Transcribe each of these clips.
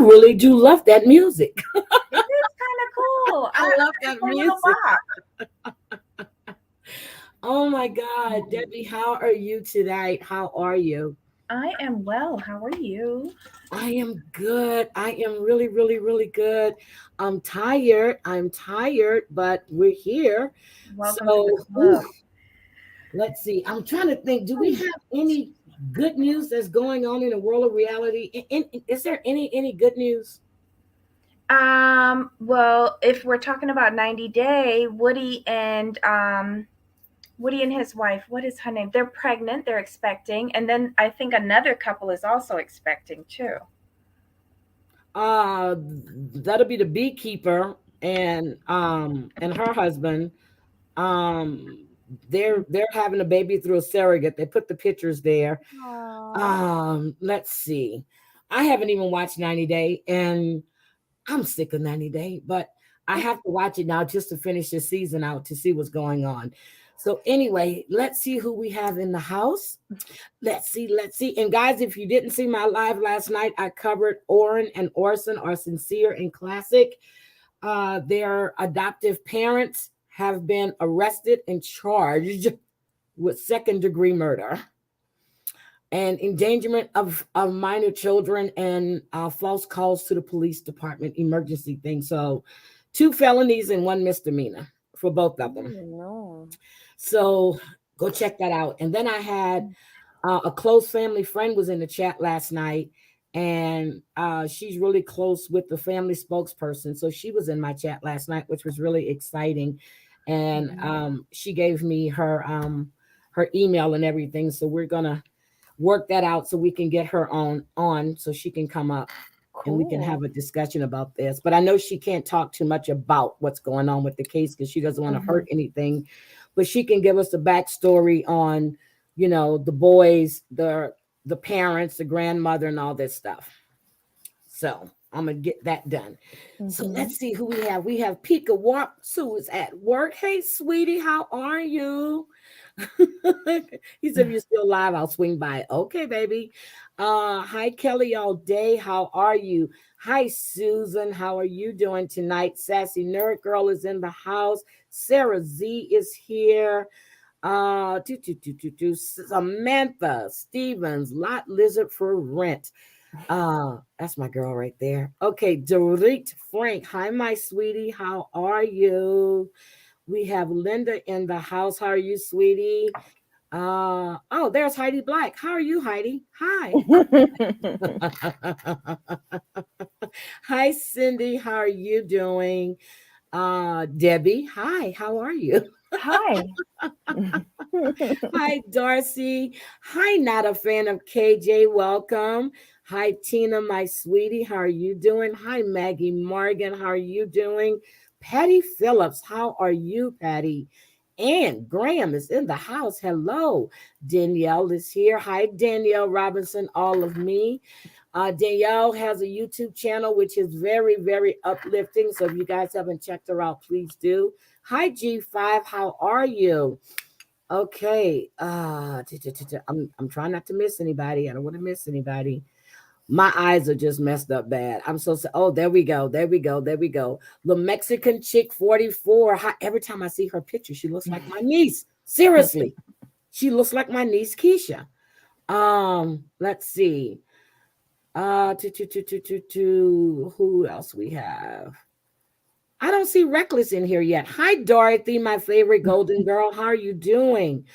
really do love that music. It is kind of cool. I love that A little music. box. Oh my God, Debbie, how are you today? How are you? I am well. How are you? I am good. I am really, really, really good. I'm tired. I'm tired, but we're here. Welcome to the So, ooh, club. let's see. I'm trying to think. Do we have any good news that's going on in the world of reality? Is there any good news? Well, if we're talking about 90 Day, Woody and his wife, what is her name? They're pregnant, they're expecting, and then I think another couple is also expecting too. Uh, that'll be the beekeeper and her husband. Um, they're having a baby through a surrogate. They put the pictures there. Aww. Let's see. I haven't even watched 90 Day, and I'm sick of 90 Day, but I have to watch it now just to finish the season out to see what's going on. So anyway, let's see who we have in the house. Let's see. And guys, if you didn't see my live last night, I covered Oren and Orson are sincere and classic. Their adoptive parents have been arrested and charged with second-degree murder and endangerment of minor children and false calls to the police department, emergency thing. So 2 felonies and 1 misdemeanor for both of them. No. So go check that out. And then I had a close family friend was in the chat last night, and she's really close with the family spokesperson. So she was in my chat last night, which was really exciting. And she gave me her email and everything. So we're gonna work that out so we can get her on so she can come up and we can have a discussion about this. But I know she can't talk too much about what's going on with the case because she doesn't want to hurt anything. But she can give us the backstory on, the boys, the parents, the grandmother, and all this stuff. So I'm gonna get that done. So let's see who we have. We have Pika Warps, who is at work. Hey, sweetie, how are you? He said, if you're still live, I'll swing by. Okay, baby. Hi, Kelly all day. How are you? Hi, Susan. How are you doing tonight? Sassy Nerd Girl is in the house. Sarah Z is here. Samantha Stevens, Lot Lizard for Rent. That's my girl right there. Okay, Dorit Frank. Hi, my sweetie. How are you? We have Linda in the house. How are you, sweetie? Oh, there's Heidi Black. How are you, Heidi? Hi. Hi, Cindy. How are you doing? Debbie. Hi. How are you? Hi. Hi, Darcy. Hi, not a fan of KJ. Welcome. Hi, Tina, my sweetie. How are you doing? Hi, Maggie Morgan. How are you doing? Patty Phillips. How are you, Patty? And Graham is in the house. Hello. Danielle is here. Hi, Danielle Robinson, all of me. Danielle has a YouTube channel, which is very, very uplifting. So if you guys haven't checked her out, please do. Hi, G5. How are you? Okay. I'm trying not to miss anybody. I don't want to miss anybody. My eyes are just messed up bad. I'm so sorry. Oh, there we go. There we go. There we go. The Mexican chick 44. Every time I see her picture, she looks like my niece. Seriously. She looks like my niece Keisha. Let's see. Who else we have? I don't see Reckless in here yet. Hi, Dorothy, my favorite golden girl. How are you doing?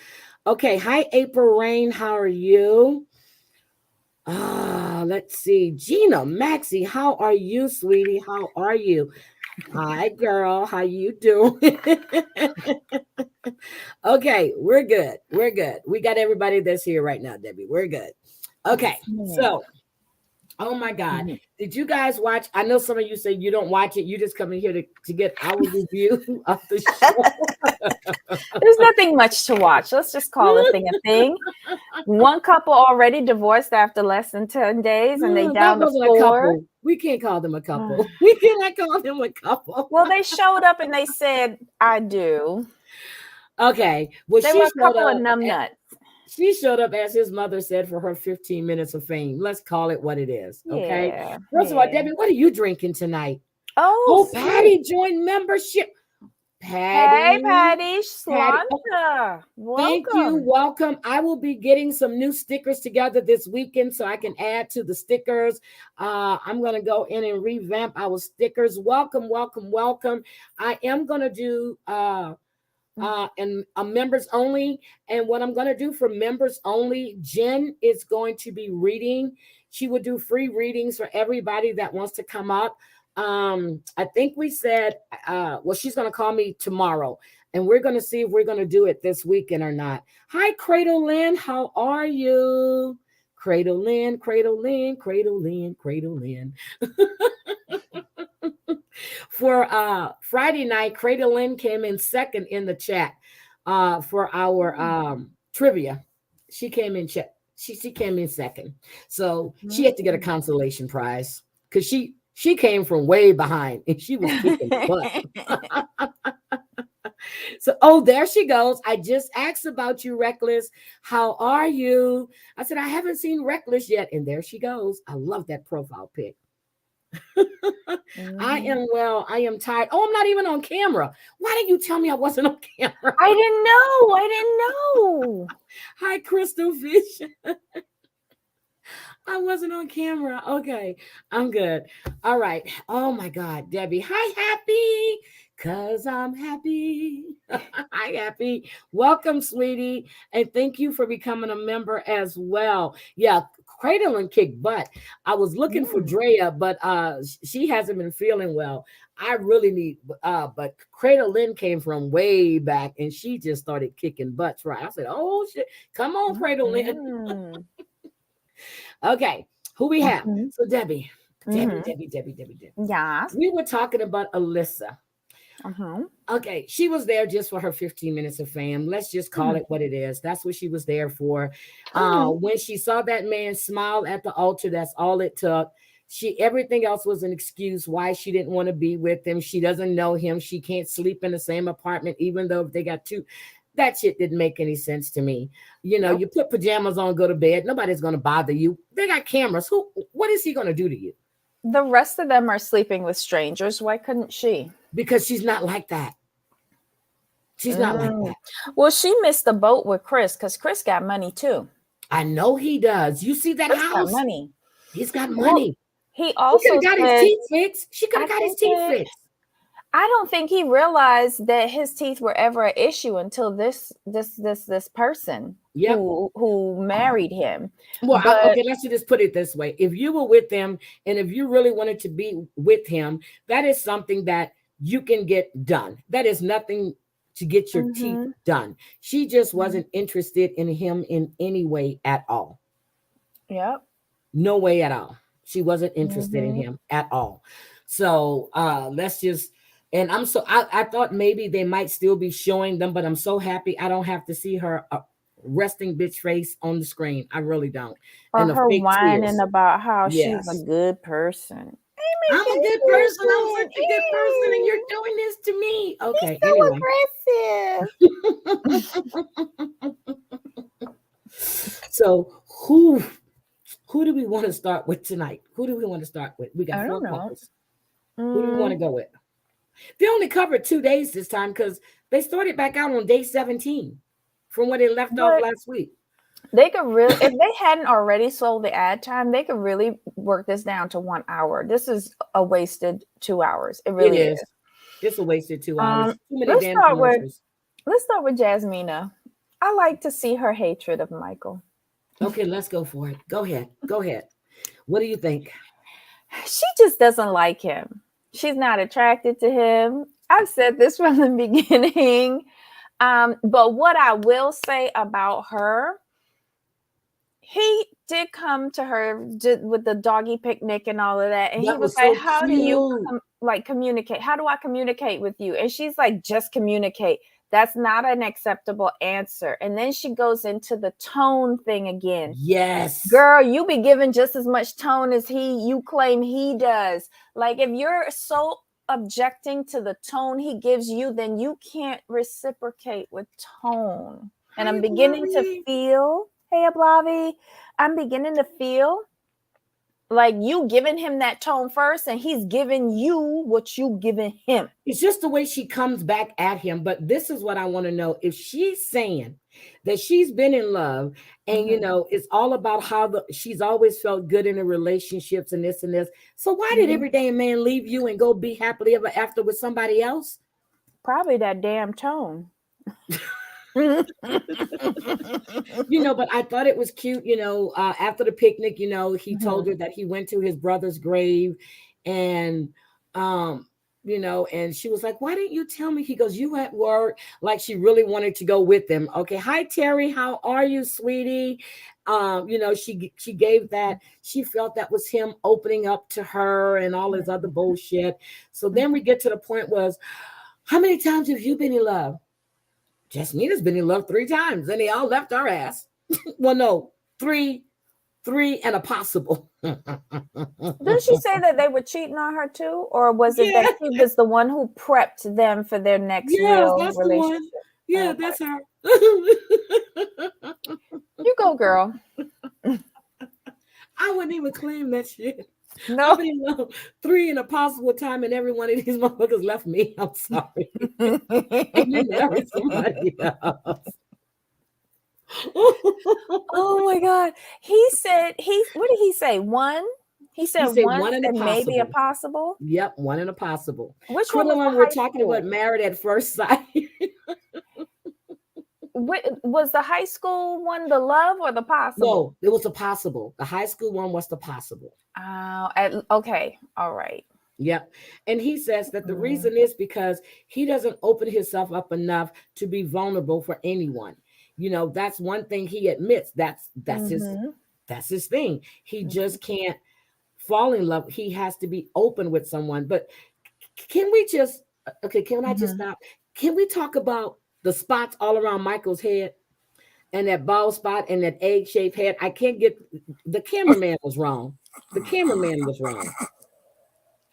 Okay. Hi, April Rain. How are you? Let's see. Gina, Maxie, how are you, sweetie? How are you? Hi, girl. How you doing? Okay, we're good. We're good. We got everybody that's here right now, Debbie. We're good. Okay, so oh my God. Did you guys watch? I know some of you say you don't watch it. You just come in here to get our review of the show. There's nothing much to watch. Let's just call a thing a thing. One couple already divorced after less than 10 days, and they down to 4. We can't call them a couple. We cannot call them a couple. Well, they showed up and they said, I do. Okay. Well, they were a couple of numbnuts. She showed up, as his mother said, for her 15 minutes of fame. Let's call it what it is. Okay. Yeah. First of all, Debbie, what are you drinking tonight? Oh, Patty joined membership. Hey, Patty. Patty Patty. Slanta. Thank you. Welcome. Welcome. I will be getting some new stickers together this weekend so I can add to the stickers. I'm going to go in and revamp our stickers. Welcome, welcome, welcome. I am going to do and members only. And what I'm going to do for members only, Jen is going to be reading. She will do free readings for everybody that wants to come up. I think we said, well, she's going to call me tomorrow, and we're going to see if we're going to do it this weekend or not. Hi, Cradle Lynn. How are you? Cradle Lynn, Cradle Lynn, Cradle Lynn, Cradle Lynn. For Friday night, Cradle Lynn came in second in the chat for our trivia. She came in she came in second. So she had to get a consolation prize because she came from way behind and she was kicking butt. So, there she goes. I just asked about you, Reckless. How are you? I said, I haven't seen Reckless yet. And there she goes. I love that profile pic. I am well. I am tired. Oh, I'm not even on camera. Why didn't you tell me I wasn't on camera? I didn't know. Hi, Crystal Fish. I wasn't on camera. Okay, I'm good. All right. Oh my God, Debbie. Hi, Happy. Cause I'm happy. Hi, Happy. Welcome, sweetie. And thank you for becoming a member as well. Yeah, Cradle and kick butt. I was looking for Drea, but she hasn't been feeling well. I really need, but Cradle Lynn came from way back and she just started kicking butts, right? I said, oh shit, come on, Cradle Lynn. Okay, who we have? So Debbie. Yes. We were talking about Alyssa. Okay, she was there just for her 15 minutes of fame. Let's just call it what it is. That's what she was there for. When she saw that man smile at the altar, that's all it took. Everything else was an excuse why she didn't want to be with him. She doesn't know him. She can't sleep in the same apartment, even though they got two. That shit didn't make any sense to me. You know, you put pajamas on, go to bed. Nobody's going to bother you. They got cameras. What is he going to do to you? The rest of them are sleeping with strangers. Why couldn't she? Because she's not like that. She's not like that. Well, she missed the boat with Chris because Chris got money too. I know he does. You see that Chris house? got money. He's got money. Well, he also got his teeth fixed. She could have got his teeth fixed. I don't think he realized that his teeth were ever an issue until this person who married him. Well, okay, let's just put it this way. If you were with them and if you really wanted to be with him, that is something that you can get done. That is nothing to get your teeth done. She just wasn't interested in him in any way at all. Yep. No way at all. She wasn't interested in him at all. So let's just, and I thought maybe they might still be showing them, but I'm so happy I don't have to see her resting bitch face on the screen. I really don't. Or and her whining about how she's a good person. I'm a good person. I'm such a good person, and you're doing this to me. Okay. He's so aggressive. So who do we want to start with tonight? Who do we want to start with? We got 4 couples. Who do we want to go with? They only covered 2 days this time because they started back out on day 17 from where they left off last week. They could really, if they hadn't already sold the ad time, they could really work this down to 1 hour. This is a wasted 2 hours. It really is. It's a wasted 2 hours. Let's start with Jasmina. I like to see her hatred of Michael. Okay, let's go for it. Go ahead. What do you think? She just doesn't like him. She's not attracted to him. I've said this from the beginning. But what I will say about her, he did come to her with the doggy picnic and all of that. And he was like, how do you communicate? How do I communicate with you? And she's like, just communicate. That's not an acceptable answer. And then she goes into the tone thing again. Yes. Girl, you be giving just as much tone as you claim he does. Like, if you're so objecting to the tone he gives you, then you can't reciprocate with tone. And Hi, I'm beginning to Ablavi. feel, hey, Ablavi, I'm beginning to feel like you giving him that tone first, and he's giving you what you giving him. It's just the way she comes back at him. But this is what I want to know. If she's saying that she's been in love and, it's all about how she's always felt good in her relationships and this and this. So why did every damn man leave you and go be happily ever after with somebody else? Probably that damn tone. But I thought it was cute, after the picnic, he told her that he went to his brother's grave and, and she was like, why didn't you tell me? He goes, you at work, like she really wanted to go with them. Okay. Hi, Terry. How are you, sweetie? She gave that, she felt that was him opening up to her and all his other bullshit. So then we get to the point was, how many times have you been in love? Jasmina's been in love 3 times and they all left our ass. Well, no, three and a possible. Did she say that they were cheating on her too? Or was it that she was the one who prepped them for their next real that's relationship? The one. Yeah, that's her. You go, girl. I wouldn't even claim that shit. No. I've been in love 3 in a possible time and every one of these motherfuckers left me. I'm sorry. And then married somebody else. Oh my God. He said what did he say? One? He said one and maybe a possible. Yep, 1 and a possible. Which one one we're talking about married at first sight? Was the high school one the love or the possible? No, it was the possible. The high school one was the possible. Okay. All right. Yep. And he says that the reason is because he doesn't open himself up enough to be vulnerable for anyone. That's one thing he admits. That's his thing. He just can't fall in love. He has to be open with someone. But can I just stop? Can we talk about the spots all around Michael's head and that bald spot and that egg-shaped head? I can't get, the cameraman was wrong. The cameraman was wrong.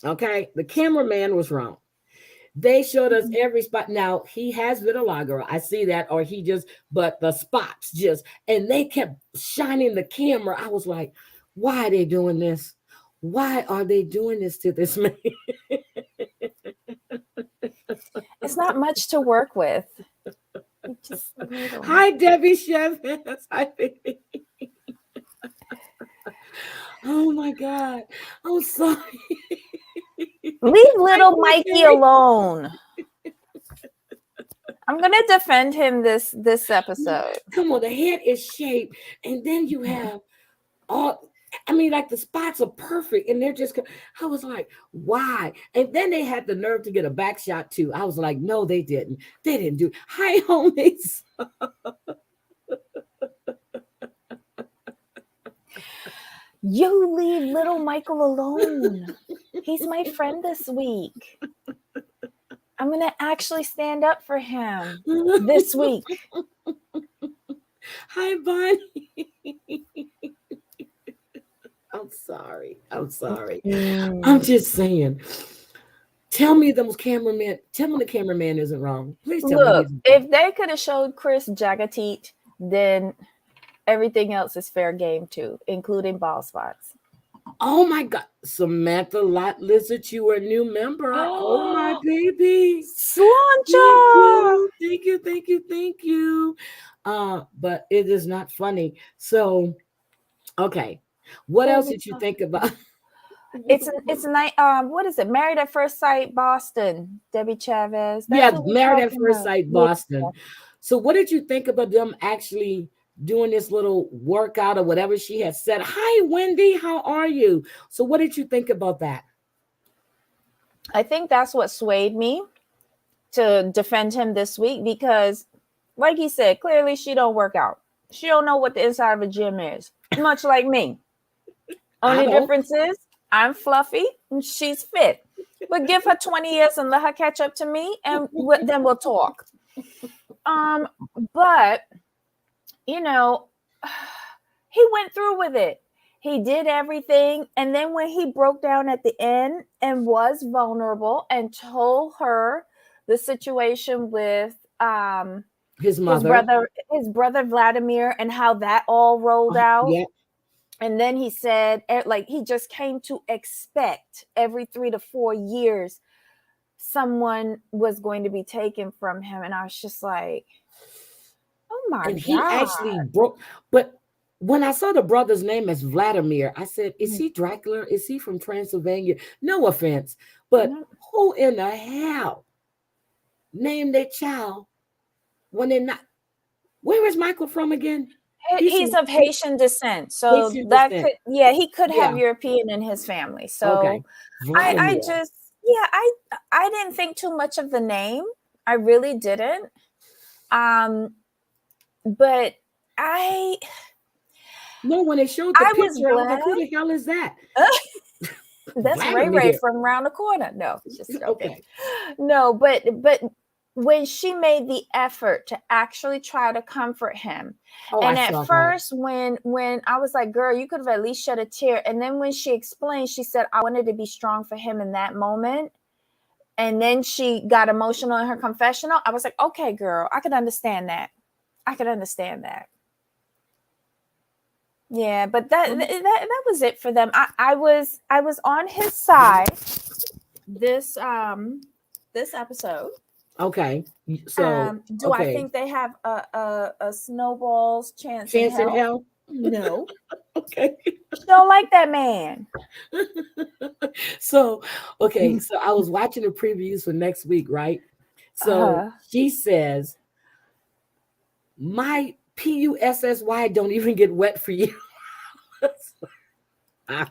Okay. The cameraman was wrong. They showed us every spot. Now he has vitiligo. I see that, or but the spots and they kept shining the camera. I was like, why are they doing this? Why are they doing this to this man? It's not much to work with. Hi, Debbie Chavez. Hi, baby. Oh my God. I'm sorry. Leave little Mikey alone. I'm gonna defend him this episode. Come on, the head is shaped, and then you have like the spots are perfect, and they're just. I was like, why? And then they had the nerve to get a back shot too. I was like, no, they didn't. They didn't do. Hi, homies. You leave little Michael alone. He's my friend this week. I'm going to actually stand up for him this week. Hi, Bonnie. I'm sorry. I'm just saying. Tell me the cameraman isn't wrong. Please tell me. Look, if they could have showed Chris Jagateet, then everything else is fair game too, including ball spots. Oh my God. Samantha Lot Lizard, you are a new member. Oh my baby. Slancha. Thank you. But it is not funny. So, okay. What else did you think about? It's a night. What is it? Married at First Sight, Boston. Debbie Chavez. Married at First Sight, Boston. Yeah. So, what did you think about them actually doing this little workout or whatever she had said? Hi, Wendy. How are you? So, what did you think about that? I think that's what swayed me to defend him this week because, like he said, clearly she don't work out. She don't know what the inside of a gym is. Much like me. Only difference is I'm fluffy and she's fit. But give her 20 years and let her catch up to me, and then we'll talk. But he went through with it. He did everything, and then when he broke down at the end and was vulnerable and told her the situation with His mother. his brother Vladimir, and how that all rolled out. Yeah. And then he said, like, he just came to expect every 3 to 4 years someone was going to be taken from him. And I was just like, oh my And God. he actually broke. But when I saw the brother's name as Vladimir, I said, is he Dracula? Is he from Transylvania? No offense. But who in the hell named their child when they're not? Where is Michael from again? He's of Haitian descent. So Haitian that descent. he could have European in his family. So okay. I just, I didn't think too much of the name. I really didn't. But when they showed the picture, I was like, who the hell is that? That's Ray Ray from around the corner. No, just okay. No, but when she made the effort to actually try to comfort him, and at first when I was like, girl, you could have at least shed a tear. And then when she explained, she said, I wanted to be strong for him in that moment. And then she got emotional in her confessional. I was like, okay, girl, I could understand that. Yeah, but that was it for them. I was on his side this episode. Okay. So do I think they have a snowball's chance in hell? No. Okay. Don't like that man. So I was watching the previews for next week, right? So she says, my PUSSY don't even get wet for you. I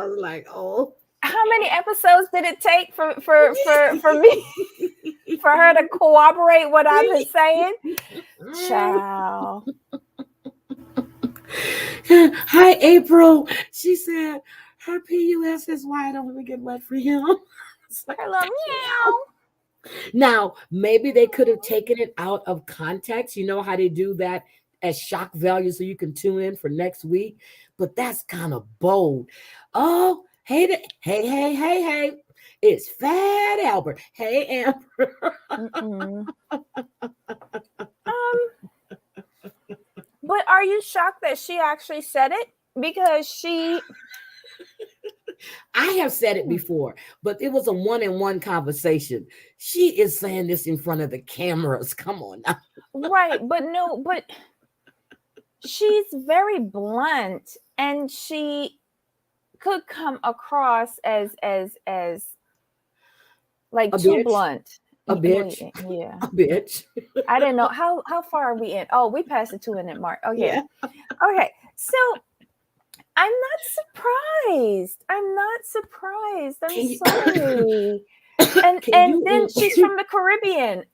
was like, oh. How many episodes did it take for me for her to corroborate what I've been saying? Ciao. Hi, April. She said her PUSSY don't even get wet for him. Like, meow. Now, maybe they could have taken it out of context. You know how they do that as shock value so you can tune in for next week. But that's kind of bold. Oh, hey. It's Fat Albert. Hey, Amber. But are you shocked that she actually said it? Because I have said it before, but it was a one-on-one conversation. She is saying this in front of the cameras. Come on now. Right, but she's very blunt, and she could come across as like too blunt. A bitch. Yeah. A bitch. I didn't know how far are we in? Oh, we passed the 2-minute mark. Okay. Yeah. Okay. So I'm not surprised. I'm sorry. And then she's from the Caribbean.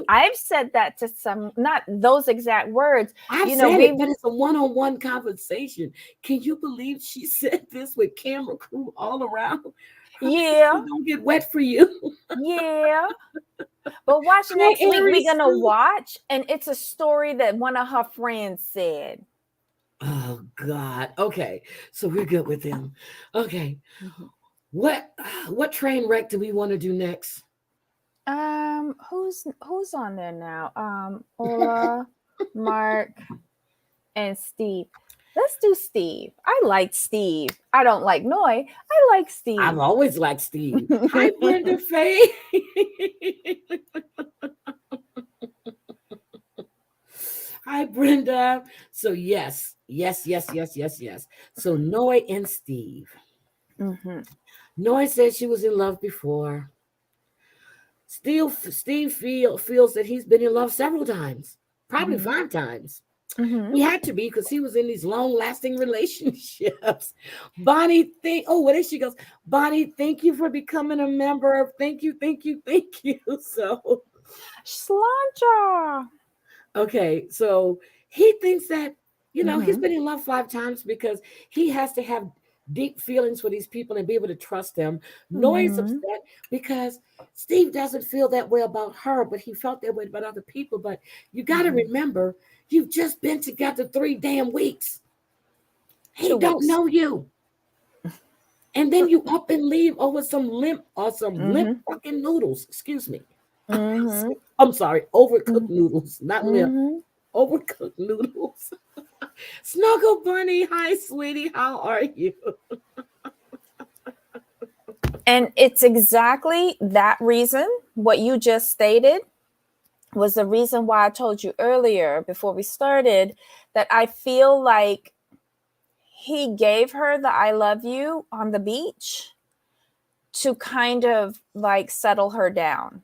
I've said that to some, not those exact words. I've said it, but it's a one-on-one conversation. Can you believe she said this with camera crew all around? Yeah. Don't get wet for you. Yeah. But watch next week. We're going to watch, and it's a story that one of her friends said. Oh, God. Okay. So we're good with them. Okay. Mm-hmm. What train wreck do we want to do next? Who's on there now? Ola, Mark, and Steve. Let's do Steve. I like Steve. I don't like Noy. I like Steve. I've always liked Steve. Hi, Brenda Faye. Hi, Brenda. So yes. So Noy and Steve. Mm-hmm. Noy said she was in love before. Steve feels that he's been in love several times, probably 5 times. Mm-hmm. He had to be because he was in these long-lasting relationships. Bonnie, there she goes. Bonnie, thank you for becoming a member. Thank you. So, Slancha. Okay, so he thinks that, he's been in love 5 times because he has to have deep feelings for these people and be able to trust them. Noy's upset because Steve doesn't feel that way about her, but he felt that way about other people. But you got to remember, you've just been together 3 damn weeks. He don't know you. And then you up and leave over some limp fucking noodles. Excuse me. I'm sorry, overcooked noodles, not milk. Mhm. Overcooked noodles. Snuggle Bunny, hi, sweetie. How are you? And it's exactly that reason, what you just stated, was the reason why I told you earlier before we started that I feel like he gave her the I love you on the beach to kind of like settle her down.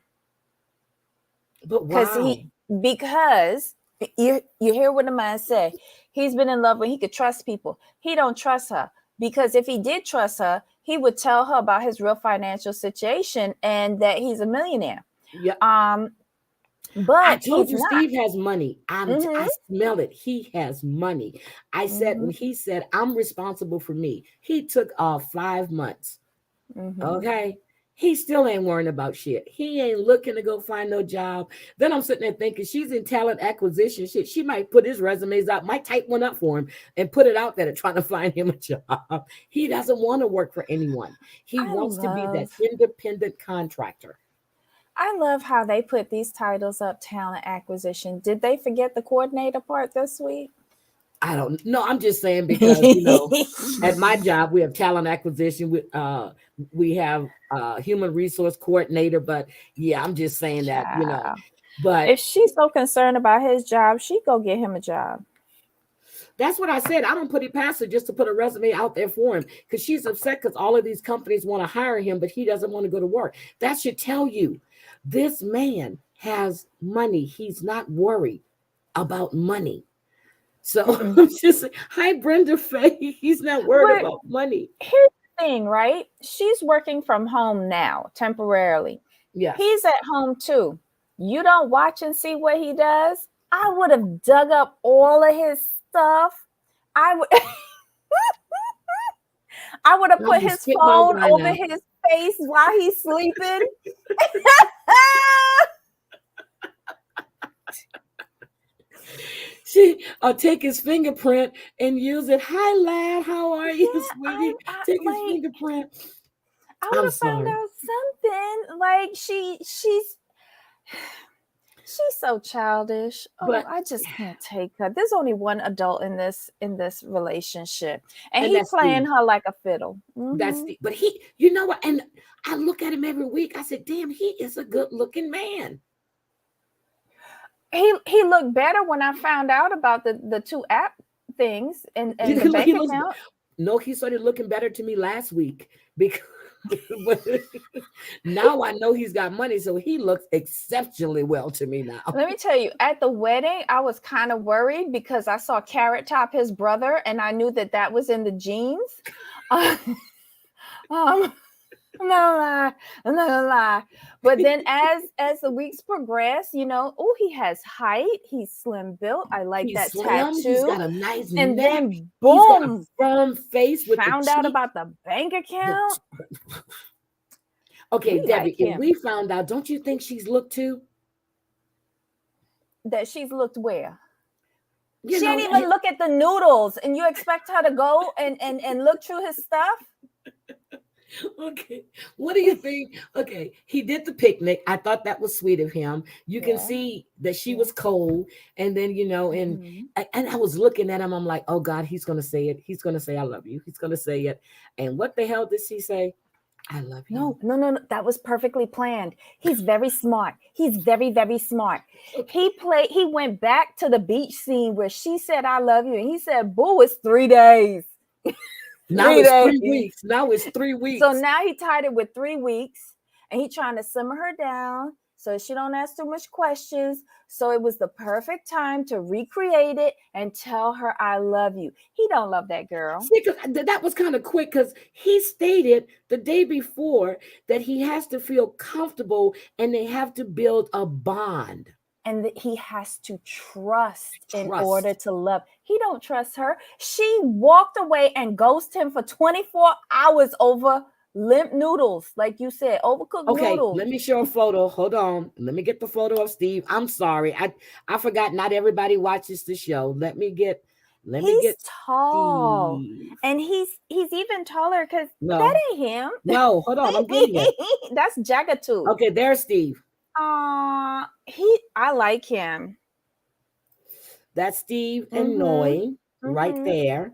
But Because wow. because you hear what the man say. He's been in love when he could trust people. He don't trust her, because if he did trust her, he would tell her about his real financial situation and that he's a millionaire. Yeah. I But told he's you not. Steve has money. I smell it. He has money. I said when he said I'm responsible for me, he took off 5 months. Okay. He still ain't worrying about shit. He ain't looking to go find no job. Then I'm sitting there thinking she's in talent acquisition shit. She might put his resumes out, might type one up for him and put it out there to trying to find him a job. He doesn't want to work for anyone. He wants to be that independent contractor. I love how they put these titles up, talent acquisition. Did they forget the coordinator part this week? I don't know. I'm just saying because at my job we have talent acquisition. We have human resource coordinator. But yeah, I'm just saying that But if she's so concerned about his job, she go get him a job. That's what I said. I don't put it past her just to put a resume out there for him, because she's upset because all of these companies want to hire him, but he doesn't want to go to work. That should tell you this man has money. He's not worried about money. So I'm just hi, Brenda Faye. He's not worried about money. Here's the thing, right? She's working from home now, temporarily. Yeah. He's at home too. You don't watch and see what he does. I would have dug up all of his stuff. I would have put his phone over his face while he's sleeping. I'll take his fingerprint and use it. Hi, lad. How are you, sweetie? Take his fingerprint. I would have found out something. Like she's so childish. But I just can't take her. There's only one adult in this relationship, and he's playing her like a fiddle. But he, you know what? And I look at him every week. I said, "Damn, he is a good-looking man." He looked better when I found out about the two app things and the bank account. No, he started looking better to me last week because now I know he's got money, so he looks exceptionally well to me now. Let me tell you, at the wedding, I was kind of worried because I saw Carrot Top, his brother, and I knew that was in the genes. I'm not gonna lie. But then as the weeks progress, he has height, he's slim built. I like that tattoo. He's got a nice and neck. Then boom, he's got a firm face. With found out about the bank account. Okay, Debbie, if we found out, don't you think she's looked too? That she's looked where? She didn't even look at the noodles, and you expect her to go and look through his stuff? Okay, what do you think? Okay, he did the picnic. I thought that was sweet of him. You can see that she was cold, and then and I was looking at him. I'm like, oh God, he's gonna say it. He's gonna say I love you. He's gonna say it. And what the hell did he say? I love you. No. That was perfectly planned. He's very smart. He's very, very smart. He went back to the beach scene where she said I love you, and he said, "Boo, it's 3 days." Now it's 3 weeks. Now it's 3 weeks. So now he tied it with 3 weeks, and he trying to simmer her down so she don't ask too much questions. So it was the perfect time to recreate it and tell her I love you. He don't love that girl. See, that was kind of quick because he stated the day before that he has to feel comfortable and they have to build a bond. And that he has to trust in order to love. He don't trust her. She walked away and ghosted him for 24 hours over limp noodles, like you said, overcooked noodles. Okay, let me show a photo. Hold on. Let me get the photo of Steve. I'm sorry. I forgot not everybody watches the show. He's tall. Steve. And he's even taller because that ain't him. No, hold on. I'm getting it. That's Jagatoo. Okay, there's Steve. I like him. That's Steve and Noe right there.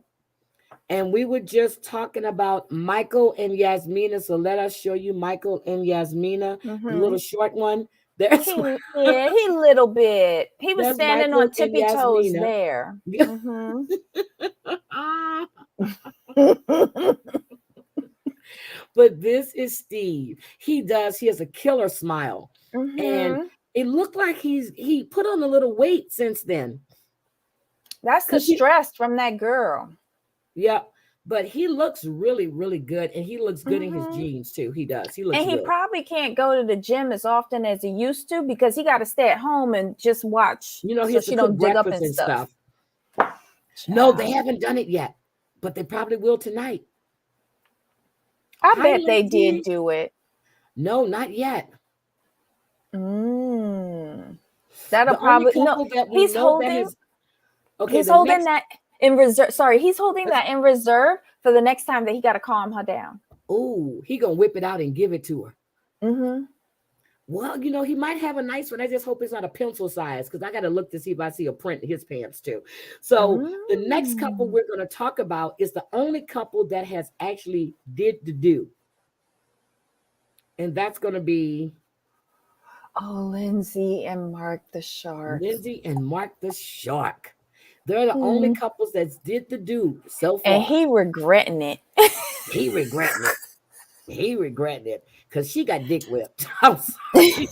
And we were just talking about Michael and Jasmina. So let us show you Michael and Jasmina, the little short one. There's he little bit. He was there's standing Michael on and tippy toes Jasmina. there. But this is Steve. He has a killer smile. And it looked like he put on a little weight since then. That's the stress from that girl. Yeah. But he looks really, really good. And he looks good in his jeans too. He does. He looks good. And he probably can't go to the gym as often as he used to because he got to stay at home and just watch. He has so to she don't cook dig up breakfast and stuff. No, they haven't done it yet. But they probably will tonight. I bet they did do it. No, not yet. That'll probably he's holding that in reserve. Sorry, he's holding that in reserve for the next time that he got to calm her down. Oh, he gonna whip it out and give it to her. Well, he might have a nice one. I just hope it's not a pencil size because I got to look to see if I see a print in his pants too. So the next couple we're going to talk about is the only couple that has actually did the do. And that's going to be Lindsey and Mark the Shark. Lindsey and Mark the Shark. They're the only couples that did the do so far. And he regretting it. He regretting it because she got dick whipped. I'm sorry.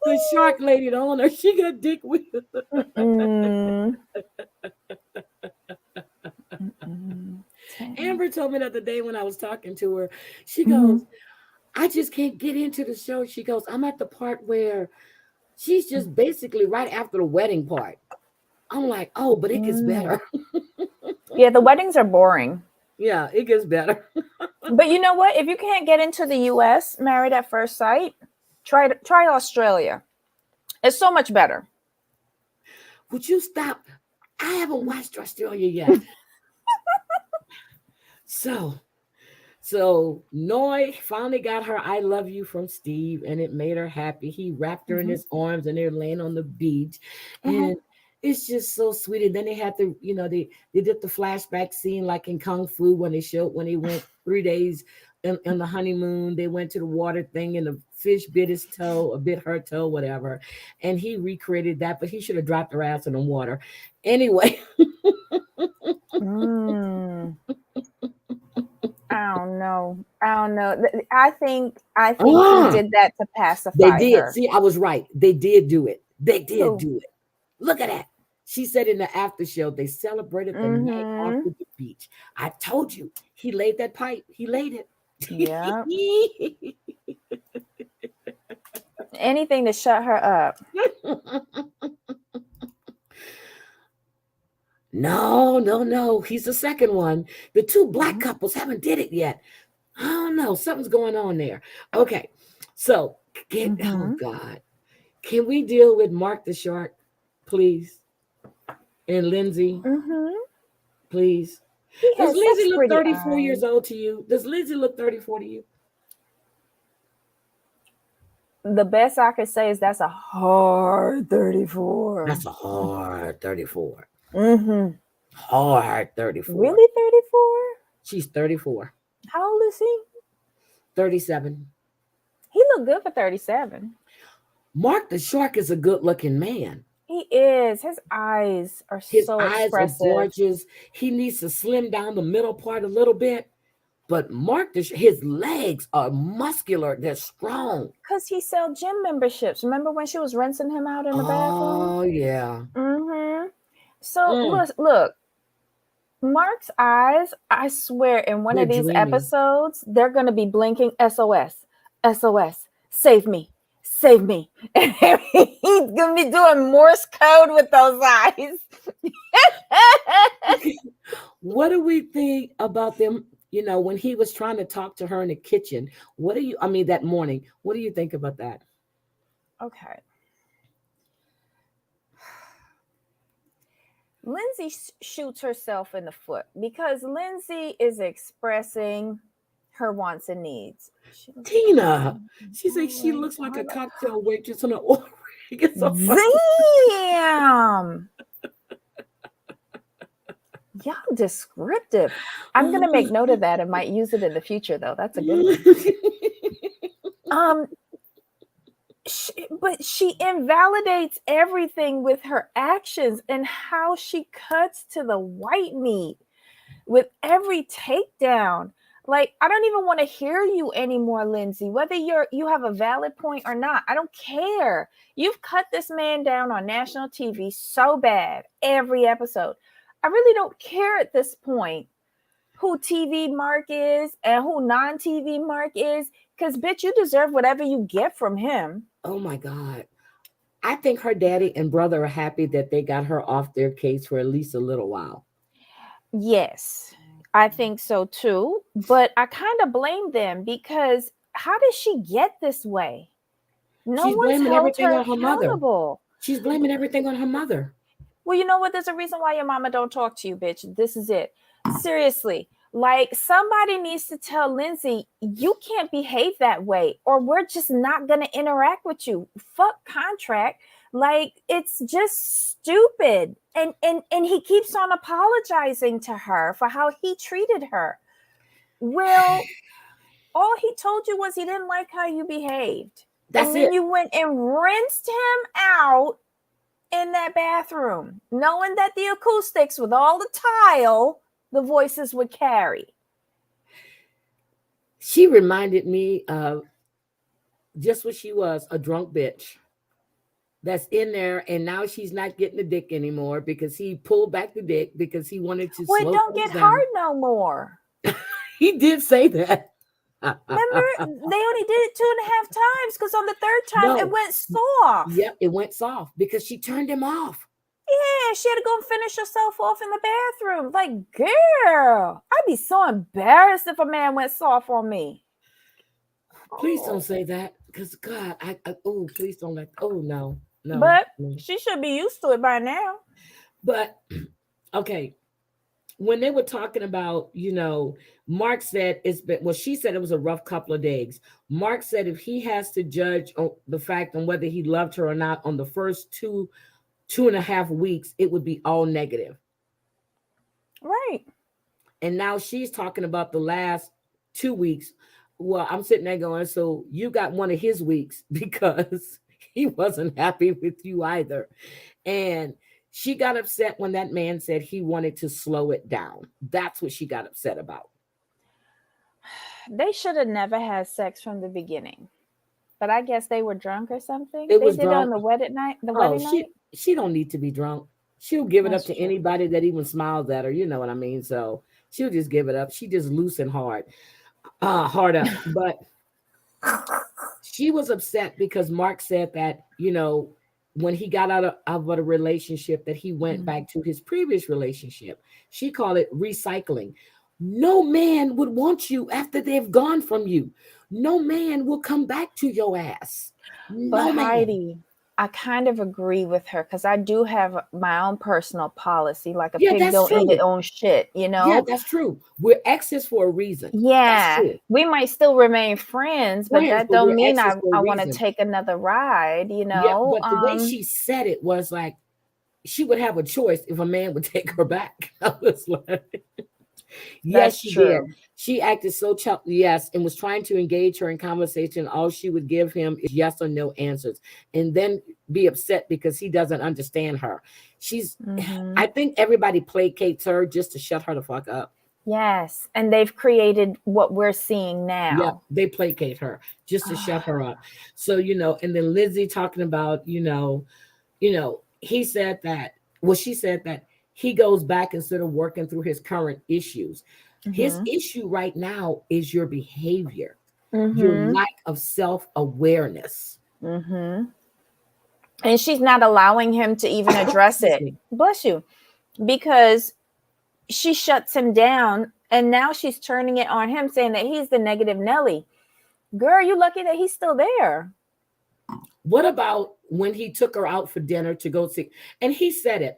The shark lady on her, she got dick whipped. Amber told me the other day when I was talking to her, she goes, I just can't get into the show. She goes, I'm at the part where she's just basically right after the wedding part. I'm like, oh, but it gets better. Yeah, the weddings are boring. Yeah, it gets better. But you know what? If you can't get into the US, Married at First Sight, try Australia. It's so much better. Would you stop? I haven't watched Australia yet. So Noe finally got her I love you from Steve, and it made her happy. He wrapped her in his arms, and they're laying on the beach. And it's just so sweet. And then they had to, they did the flashback scene like in Kung Fu when they went 3 days in the honeymoon. They went to the water thing and the fish bit his toe, bit her toe, whatever. And he recreated that, but he should have dropped her ass in the water. Anyway. I don't know. I think he did that to pacify her. They did. See, I was right. They did do it. Do it. Look at that. She said in the after show, they celebrated the night after the beach. I told you, he laid that pipe. He laid it. Yeah. Anything to shut her up. No. He's the second one. The two black couples haven't did it yet. I don't know. Something's going on there. Okay. So, oh God. Can we deal with Mark the Shark, please? And Lindsey, please. Does Lindsey look 34 years old to you? Does Lindsey look 34 to you? The best I could say is that's a hard 34. That's a hard 34. Hard 34. Really 34? She's 34. How old is he? 37. He looked good for 37. Mark the Shark is a good-looking man. He is. His eyes are so expressive. Are gorgeous. He needs to slim down the middle part a little bit. But Mark, his legs are muscular. They're strong. Because he sell gym memberships. Remember when she was rinsing him out in the bathroom? Oh, yeah. So look. Mark's eyes, I swear, in one of these episodes, they're going to be blinking SOS, SOS, save me. And he's going to be doing Morse code with those eyes. What do we think about them? When he was trying to talk to her in the kitchen, that morning, what do you think about that? Okay. Lindsey shoots herself in the foot because Lindsey is expressing her wants and needs. Tina, she said she looks like a cocktail waitress on an order. Damn. Y'all descriptive. I'm gonna make note of that and might use it in the future, though. That's a good one. But she invalidates everything with her actions and how she cuts to the white meat with every takedown. Like, I don't even want to hear you anymore, Lindsey, whether you have a valid point or not. I don't care. You've cut this man down on national TV so bad every episode. I really don't care at this point who TV Mark is and who non-TV Mark is, because bitch, you deserve whatever you get from him. Oh my God. I think her daddy and brother are happy that they got her off their case for at least a little while. Yes, I think so too. But I kind of blame them, because how did she get this way? No She's one's blaming held everything her on her mother. accountable. She's blaming everything on her mother. Well, you know what? There's a reason why your mama don't talk to you, bitch. This is it. Seriously. Like, somebody needs to tell Lindsey, you can't behave that way, or we're just not going to interact with you. Fuck contract. Like, it's just stupid. And he keeps on apologizing to her for how he treated her. Well, all he told you was he didn't like how you behaved. That's and then it. you went and rinsed him out in that bathroom, knowing that the acoustics with all the tile, the voices would carry. She reminded me of just what she was, a drunk bitch that's in there, and now she's not getting the dick anymore because he pulled back the dick because he wanted to Well, it slow don't things get down. hard no more. He did say that. Remember, they only did it 2.5 times, because on the third time it went soft. Yep, it went soft because she turned him off. Yeah, she had to go and finish herself off in the bathroom. Like, girl, I'd be so embarrassed if a man went soft on me. Please don't say that, because God, please don't let. Oh no. But she should be used to it by now. But okay, when they were talking about, Mark said she said it was a rough couple of days. Mark said if he has to judge on the fact on whether he loved her or not on the first 2.5 weeks, it would be all negative. Right. And now she's talking about the last 2 weeks. Well, I'm sitting there going, so you got one of his weeks because he wasn't happy with you either. And she got upset when that man said he wanted to slow it down. That's what she got upset about. They should have never had sex from the beginning. But I guess they were drunk or something. They did drunk. it on the wedding night. She don't need to be drunk. She'll give it up to anybody that even smiles at her. You know what I mean? So she'll just give it up. She just loose and hard up. But she was upset because Mark said that, when he got out of a relationship, that he went back to his previous relationship. She called it recycling. No man would want you after they've gone from you. No man will come back to your ass. But Heidi, I kind of agree with her, because I do have my own personal policy, like a pig don't eat its own shit, Yeah, that's true. We're exes for a reason. Yeah, we might still remain friends, but that don't mean I want to take another ride, Yeah, but the way she said it was like she would have a choice if a man would take her back. I was like, yes, she did. She acted so yes, and was trying to engage her in conversation. All she would give him is yes or no answers, and then be upset because he doesn't understand her. I think everybody placates her just to shut her the fuck up. Yes, and they've created what we're seeing now. Yeah, they placate her just to shut her up. So, and then Lindsey talking about, he said that, she said that he goes back instead of working through his current issues. His issue right now is your behavior, your lack of self-awareness. And she's not allowing him to even address it. Bless you. Because she shuts him down, and now she's turning it on him, saying that he's the negative Nelly. Girl, you lucky that he's still there. What about when he took her out for dinner to go see? And he said it.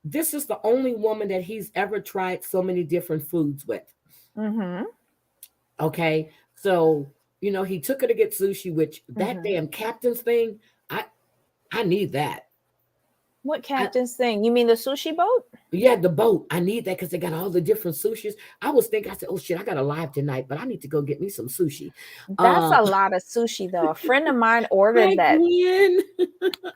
This is the only woman that he's ever tried so many different foods with. Okay. So, he took her to get sushi, which that Mhm. damn captain's thing, I I need that. What I, captain's thing? You mean the sushi boat? yeah, the boat. I need that because they got all the different sushis. I was thinking, I said, oh shit, I got a live tonight, but I need to go get me some sushi. That's Uh a lot of sushi, though. A friend of mine Hi ordered that. Gwen.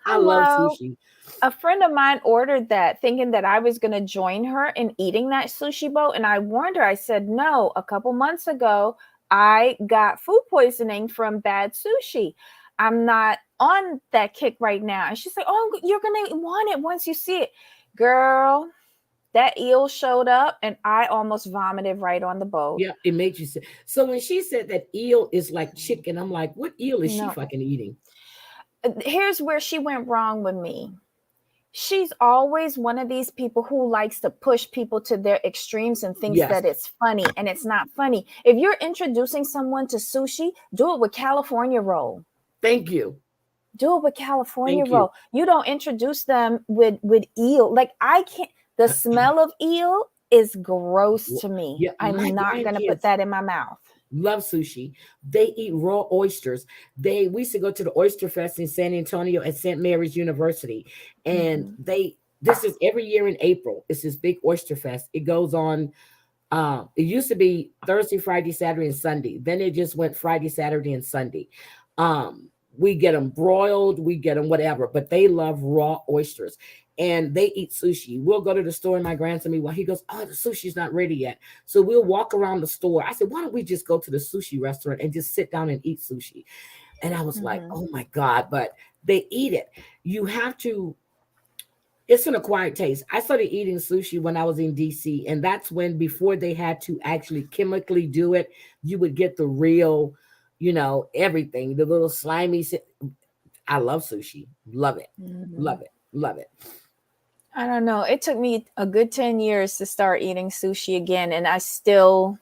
I love Hello. sushi. A friend of mine ordered that thinking that I was going to join her in eating that sushi boat. And I warned her, I said, no, a couple months ago, I got food poisoning from bad sushi. I'm not on that kick right now. And she's like, oh, you're going to want it once you see it. Girl, that eel showed up and I almost vomited right on the boat. Yeah, it made you sick. So when she said that eel is like chicken, I'm like, what eel is she No, fucking eating? here's where she went wrong with me. She's always one of these people who likes to push people to their extremes and thinks Yes. that it's funny, and it's not funny. If you're introducing someone to sushi, do it with California roll. Thank you. Do it with California Thank you. roll. You don't introduce them with eel. Like, I can't. The smell of eel is gross to me. Yeah, my I'm not gonna put grandkids that in my mouth. love sushi. They eat raw oysters. We used to go to the Oyster Fest in San Antonio at St. Mary's University, and Mhm. this is every year in April. It's this big oyster fest. It goes on. It used to be Thursday, Friday, Saturday, and Sunday. Then it just went Friday, Saturday, and Sunday. We get them broiled, we get them whatever, but they love raw oysters. And they eat sushi. We'll go to the store, and my grandson, well, he goes, oh, the sushi's not ready yet. So we'll walk around the store. I said, why don't we just go to the sushi restaurant and just sit down and eat sushi? And I was like, Mhm. oh my God, but they eat it. You have to, it's an acquired taste. I started eating sushi when I was in DC, and that's when, before they had to actually chemically do it, you would get the real, everything, the little slimy. I love sushi. Love it. Mhm. Love it. Love it. I don't know. It took me a good 10 years to start eating sushi again, and I'm still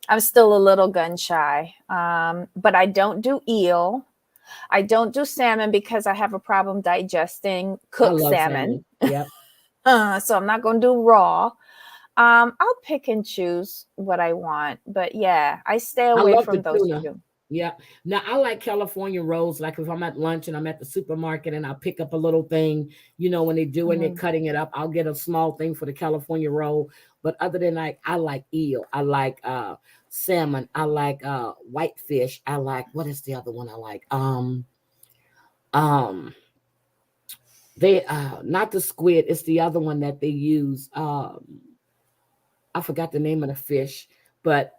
a little gun shy. But I don't do eel. I don't do salmon because I have a problem digesting I cooked love salmon. salmon. Yep. So I'm not going to do raw. I'll pick and choose what I want. But yeah, I stay I away love the from those tuna. two. Yeah. Now I like California rolls. Like if I'm at lunch and I'm at the supermarket and I'll pick up a little thing, when they do and they're Mhm. cutting it up, I'll get a small thing for the California roll. But other than that, I like eel. I like salmon. I like whitefish. I like, what is the other one I like? Um they not the squid, it's the other one that they use. I forgot the name of the fish, but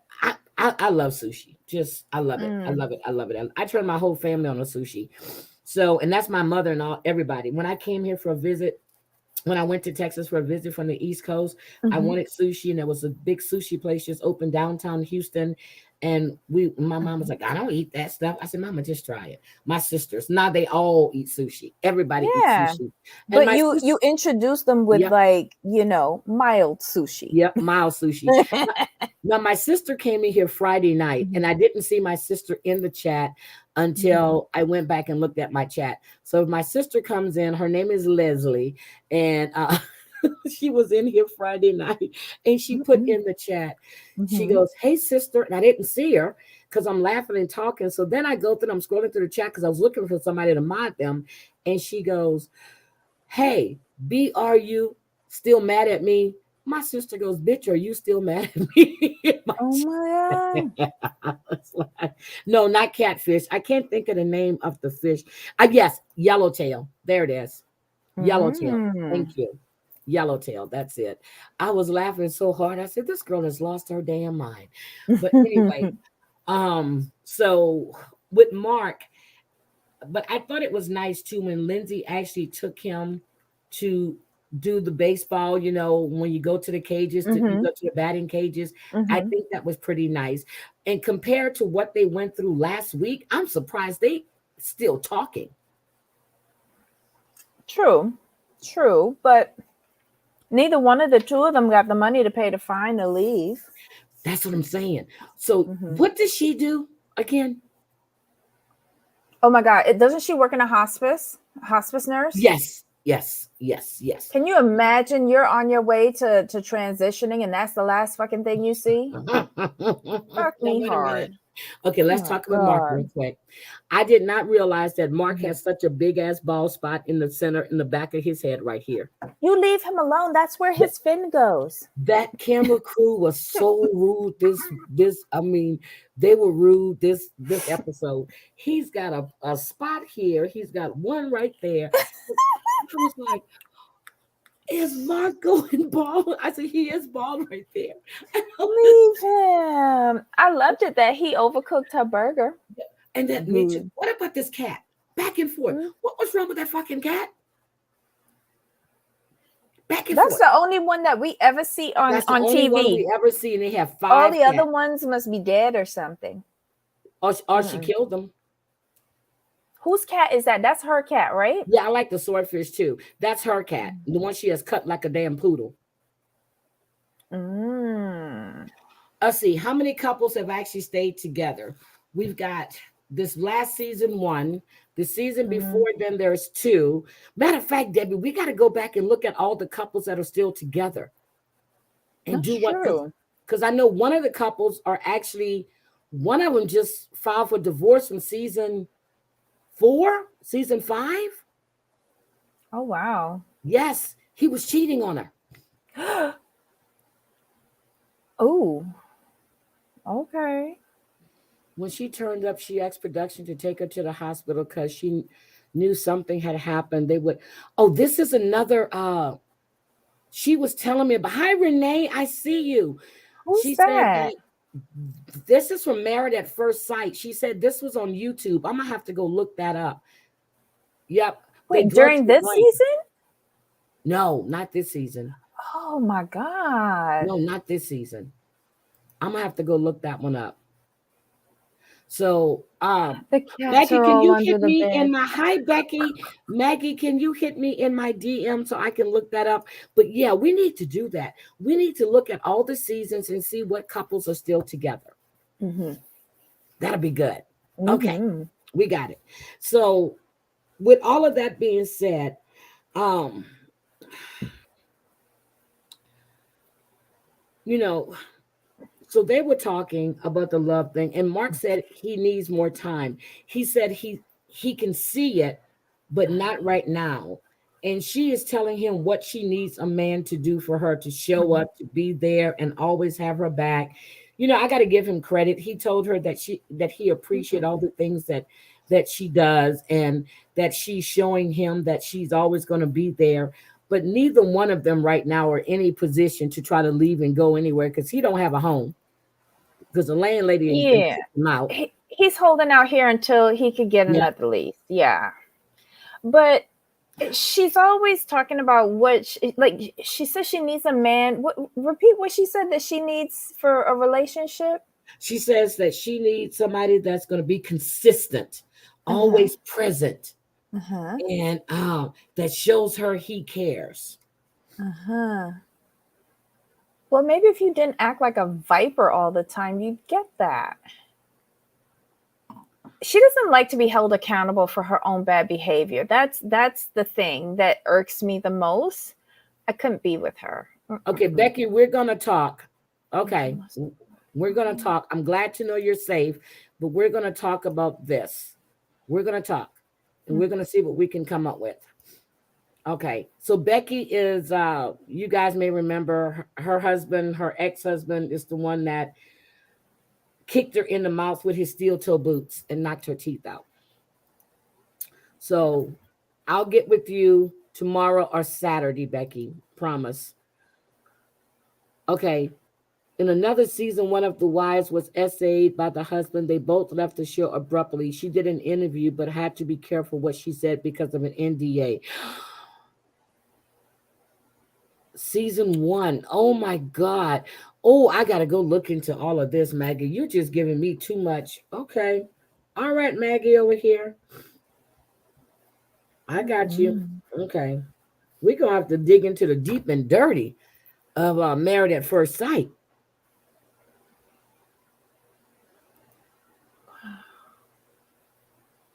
I love sushi. Just I love it. I Mm. love it. I love it. I turn my whole family on the sushi. So, and that's my mother and all everybody. When I came here for a visit, when I went to Texas for a visit from the East Coast, I Mhm. wanted sushi, and there was a big sushi place just opened downtown Houston. And my mom was Mhm. like, I don't eat that stuff. I said, Mama, just try it. My sisters, now they all eat sushi. Everybody eats Yeah. sushi. And But my you sister, introduce them with, yep, like, mild sushi. yep, mild sushi. Now, my sister came in here Friday night, and Mhm. I didn't see my sister in the chat Mhm. until I went back and looked at my chat. So my sister comes in. Her name is Leslie, and she was in here Friday night, and she put Mhm. in the chat. She Mhm. goes, "Hey, sister," and I didn't see her because I'm laughing and talking. So then I go through. I'm scrolling through the chat because I was looking for somebody to mod them, and she goes, "Hey, B, are you still mad at me?" My sister goes, "Bitch, are you still mad at me?" My Oh my God. I was like, no, not catfish. I can't think of the name of the fish. Yes, yellowtail. There it is. Yellowtail. Mm. Thank you. Yellowtail. That's it. I was laughing so hard. I said, this girl has lost her damn mind. But anyway, so with Mark, but I thought it was nice too when Lindsey actually took him to do the baseball, when you go to the cages, you Mhm. go to the batting cages. I Mhm. think that was pretty nice. And compared to what they went through last week, I'm surprised they still talking. True. True. But neither one of the two of them got the money to pay the fine to leave. That's what I'm saying. So Mhm. what does she do again? Oh my God. Doesn't she work in a hospice? Hospice nurse? Yes. Yes, yes, yes. Can you imagine you're on your way to transitioning and that's the last fucking thing you see? Now, Fuck me wait a minute. hard. Okay, Oh let's my talk about Mark real God. quick. I did not realize that Mark Mhm. has such a big ass bald spot in the center, in the back of his head right here. You leave him alone. That's where That, his fin goes. that camera crew was so rude. I mean, they were rude this episode. He's got a spot here. He's got one right there. I was like, is Mark going bald? I said, he is bald right there. Leave him. I loved it that he overcooked her burger. And then me too. Good. What about this cat? Back and forth. Mm. What was wrong with that fucking cat? Back and That's forth. the only one that we ever see on That's the only TV. one we ever see, and they have All 5 the cats. other ones must be dead or something. Or she killed them. Whose cat is that? That's her cat, right? Yeah, I like the swordfish too. That's her cat. The one she has cut like a damn poodle. Let's see, how many couples have actually stayed together? We've got this last season 1. The season before then there's 2. Matter of fact, Debbie, we got to go back and look at all the couples that are still together. And That's do what, true. because I know one of the couples are actually, one of them just filed for divorce from season 4, season 5. Oh, wow. Yes, he was cheating on her. Oh, okay. When she turned up, she asked production to take her to the hospital because she knew something had happened. They would, oh, this is another, she was telling me about, hi, Renee, I see you. Who's She that? said that this is from Married at First Sight. She said this was on YouTube. I'm going to have to go look that up. Yep. Wait, during this season? No, not this season. Oh, my God. No, not this season. I'm going to have to go look that one up. So, The cats Maggie, are can all you under hit the me bed. in my, hi, Becky. Maggie, can you hit me in my DM so I can look that up? But yeah, we need to do that. We need to look at all the seasons and see what couples are still together. That'll be good. Okay, we got it. So with all of that being said, you know, so they were talking about the love thing, and Mark said he needs more time. He said he can see it, but not right now. And she is telling him what she needs a man to do for her, to show up, to be there, and always have her back. You know, I got to give him credit. He told her that he appreciates all the things that she does, and that she's showing him that she's always going to be there. But neither one of them right now are in any position to try to leave and go anywhere, because he don't have a home. Because the landlady Yeah, kicked him out. he's holding out here until he could get another lease. Yeah, but she's always talking about what she says she needs a man. Repeat what she said that she needs for a relationship. She says that she needs somebody that's going to be consistent, always present, and that shows her he cares. Well, maybe if you didn't act like a viper all the time, you'd get that. She doesn't like to be held accountable for her own bad behavior. That's the thing that irks me the most. I couldn't be with her. Okay, Becky, we're going to talk. Okay, we're going to talk. I'm glad to know you're safe, but we're going to talk about this. We're going to talk, and we're going to see what we can come up with. Okay, so Becky is, you guys may remember her husband, her ex-husband is the one that kicked her in the mouth with his steel toe boots and knocked her teeth out. So I'll get with you tomorrow or Saturday, Becky, promise. Okay, in another season, one of the wives was essayed by the husband. They both left the show abruptly. She did an interview, but had to be careful what she said because of an NDA. Season 1. Oh my God. Oh, I gotta go look into all of this, Maggie. You're just giving me too much. Okay. All right, Maggie over here. I got you. Okay. We're gonna have to dig into the deep and dirty of Married at First Sight.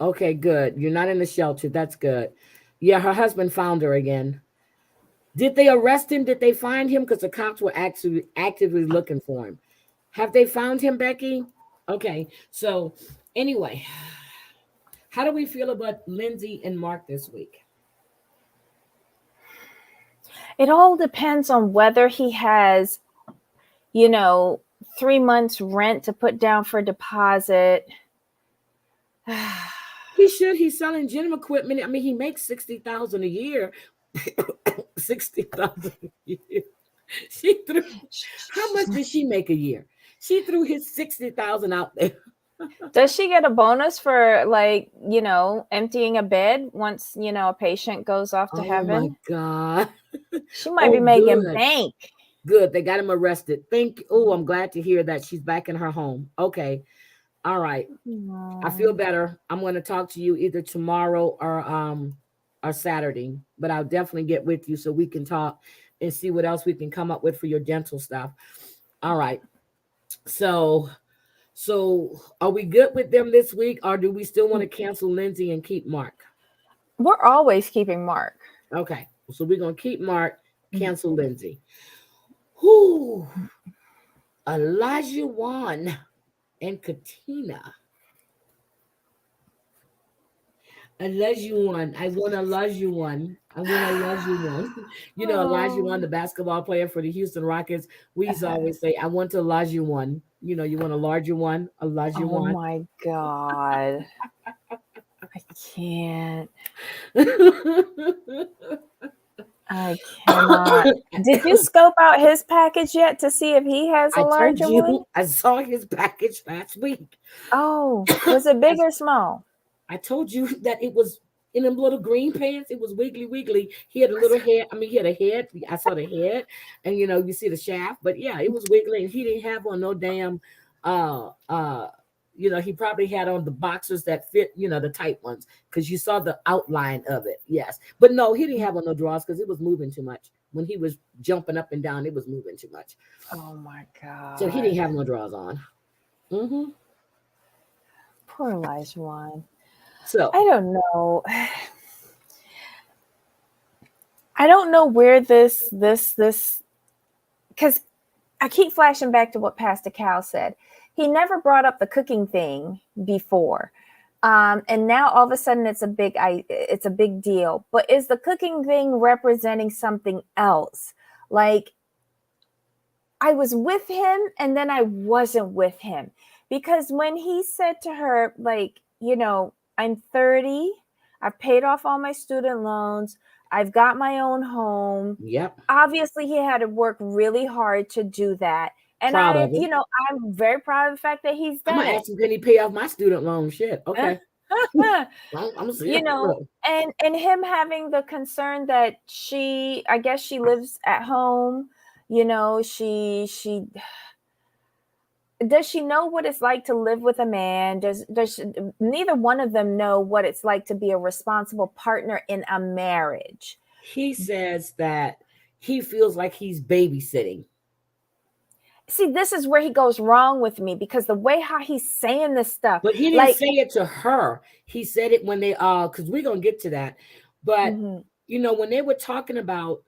Okay, good. You're not in the shelter. That's good. Yeah, her husband found her again. Did they arrest him? Did they find him? Because the cops were actually actively looking for him. Have they found him, Becky? Okay. So anyway, how do we feel about Lindsey and Mark this week? It all depends on whether he has, 3 months rent to put down for deposit. He should. He's selling gym equipment. I mean, he makes 60,000 a year. 60,000 a year. She threw. How much did she make a year? She threw his 60,000 out there. Does she get a bonus for emptying a bed once, a patient goes off to heaven? Oh my God. She might be making good. bank. Good. They got him arrested. Oh, I'm glad to hear that she's back in her home. Okay. All right. I feel better. I'm going to talk to you either tomorrow or Saturday, but I'll definitely get with you so we can talk and see what else we can come up with for your dental stuff. All right. So are we good with them this week, or do we still want to cancel Lindsey and keep Mark? We're always keeping Mark. Okay. So we're going to keep Mark, cancel Lindsey. Whoo. Elijah Wan and Katina. Elijah Wan. I want Elijah Wan. I want Elijah Wan. You know, Elijah Wan, the basketball player for the Houston Rockets. We used to always say, I want Elijah Wan. You know, you want a larger one, Elijah Wan. Oh my God. I can't. I cannot. Did you scope out his package yet to see if he has a larger one? I saw his package last week. Oh, was it big or small? I told you that it was in them little green pants. It was wiggly. He had a little head. I mean, he had a head. I saw the head, and you see the shaft. But yeah, it was wiggly, and he didn't have on no damn. He probably had on the boxers that fit, the tight ones, because you saw the outline of it. Yes, but no, he didn't have on no drawers because it was moving too much. When he was jumping up and down, it was moving too much. Oh my God! So he didn't have no drawers on. Mm-hmm. Poor Elijah Wan. So I don't know. I don't know where this, because I keep flashing back to what Pastor Cal said. He never brought up the cooking thing before. And now all of a sudden it's a big deal. But is the cooking thing representing something else? Like, I was with him and then I wasn't with him. Because when he said to her, like, I'm 30, I've paid off all my student loans, I've got my own home. Yep. Obviously, he had to work really hard to do that. And I'm very proud of the fact that he's done I'm gonna ask him, can he pay off my student loan? Shit. Okay. I'm and him having the concern that I guess she lives at home, she does she know what it's like to live with a man? Neither one of them know what it's like to be a responsible partner in a marriage. He says that he feels like he's babysitting. See, this is where he goes wrong with me, because the way how he's saying this stuff. But he didn't say it to her. He said it when they because we're gonna get to that. But when they were talking about,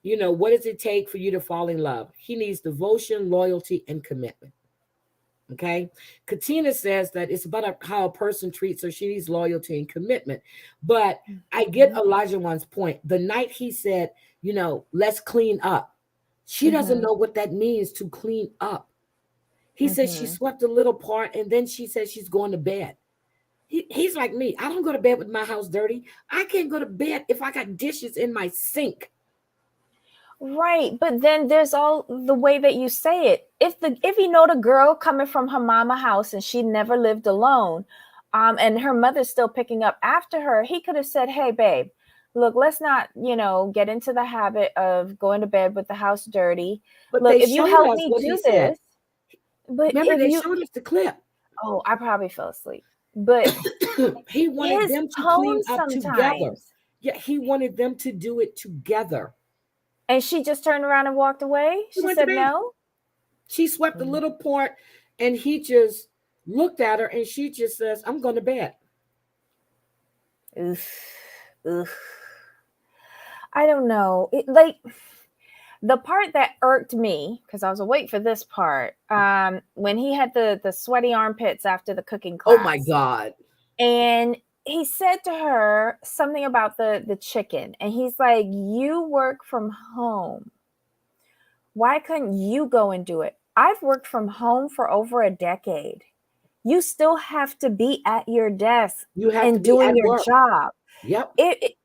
what does it take for you to fall in love? He needs devotion, loyalty, and commitment. Okay. Katina says that it's about how a person treats her. She needs loyalty and commitment. But I get Elijah Wan's point. The night he said, let's clean up. She doesn't know what that means, to clean up. He said she swept a little part, and then she said she's going to bed. He's like me. I don't go to bed with my house dirty. I can't go to bed if I got dishes in my sink. Right, but then there's all the way that you say it. If the girl coming from her mama house and she never lived alone, and her mother's still picking up after her, he could have said, "Hey, babe, look, let's not, get into the habit of going to bed with the house dirty. But look, if you help me do this." But remember, they showed us the clip. Oh, I probably fell asleep. But he wanted them to clean up together. Yeah, he wanted them to do it together. And she just turned around and walked away? She said no? She swept a little part, and he just looked at her, and she just says, "I'm going to bed." Oof. ugh, I don't know. Like the part that irked me, because I was awake for this part, when he had the sweaty armpits after the cooking class. Oh my God. And he said to her something about the chicken. And he's like, you work from home. Why couldn't you go and do it? I've worked from home for over a decade. You still have to be at your desk You have to and be doing at your work. job. Yep.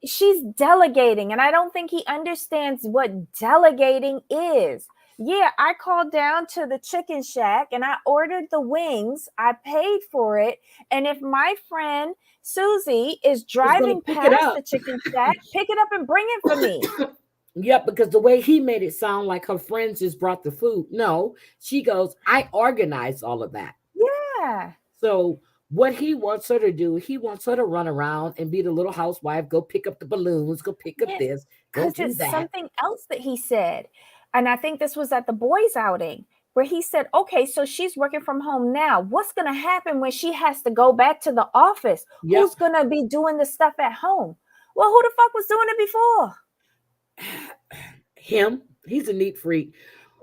She's delegating, and I don't think he understands what delegating is. Yeah, I called down to the chicken shack and I ordered the wings. I paid for it. And if my friend Susie is driving pick it past up. the chicken shack, pick it up and bring it for me. Yep, because the way he made it sound like her friends just brought the food. No, she goes, I organized all of that. Yeah. So what he wants her to do, he wants her to run around and be the little housewife, go pick up the balloons, go pick up Yes, this, go because do it's that. something else that he said. And I think this was at the boys' outing where he said, okay, so she's working from home now. What's going to happen when she has to go back to the office? Yep. Who's going to be doing the stuff at home? Well, who the fuck was doing it before? Him, he's a neat freak.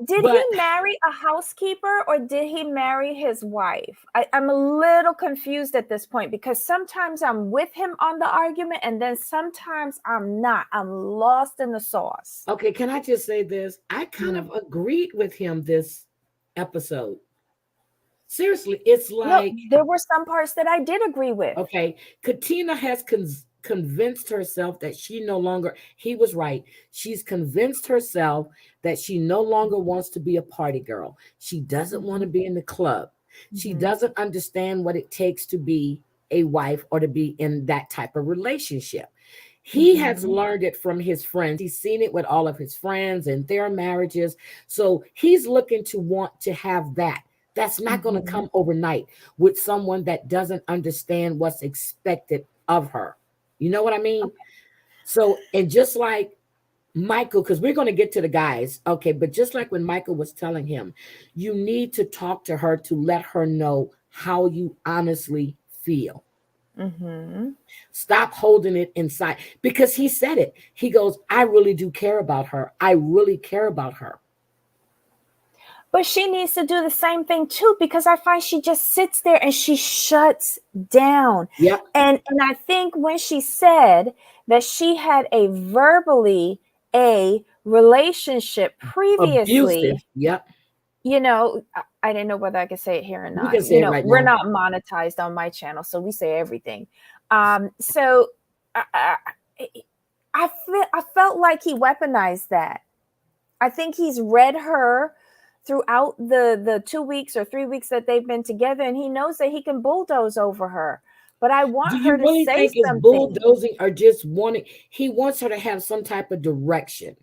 Did he marry a housekeeper or did he marry his wife? I'm a little confused at this point because sometimes I'm with him on the argument and then sometimes I'm not. I'm lost in the sauce. Okay, can I just say this? I kind of agreed with him this episode. Seriously, it's like... No, there were some parts that I did agree with. Okay, Katina has convinced herself that she no longer... He was right. She's convinced herself that she no longer wants to be a party girl. She doesn't want to be in the club. She doesn't understand what it takes to be a wife or to be in that type of relationship. He has learned it from his friends. He's seen it with all of his friends and their marriages. So he's looking to want to have that. That's not going to come overnight with someone that doesn't understand what's expected of her. You know what I mean? Okay. So, and just like Michael, because we're going to get to the guys. Okay. But just like when Michael was telling him, you need to talk to her to let her know how you honestly feel. Stop holding it inside, because he said it. He goes, I really do care about her. I really care about her. But she needs to do the same thing too, because I find she just sits there and she shuts down. Yep. And I think when she said that she had a relationship previously, abusive. Yep. You know, I didn't know whether I could say it here or not. You can say it right we're now. not monetized on my channel, so we say everything. So I felt like he weaponized that. I think he's read her throughout the 2 weeks or 3 weeks that they've been together, and he knows that he can bulldoze over her. But I want her to say something. Do you really think it's bulldozing or just wanting? He wants her to have some type of direction.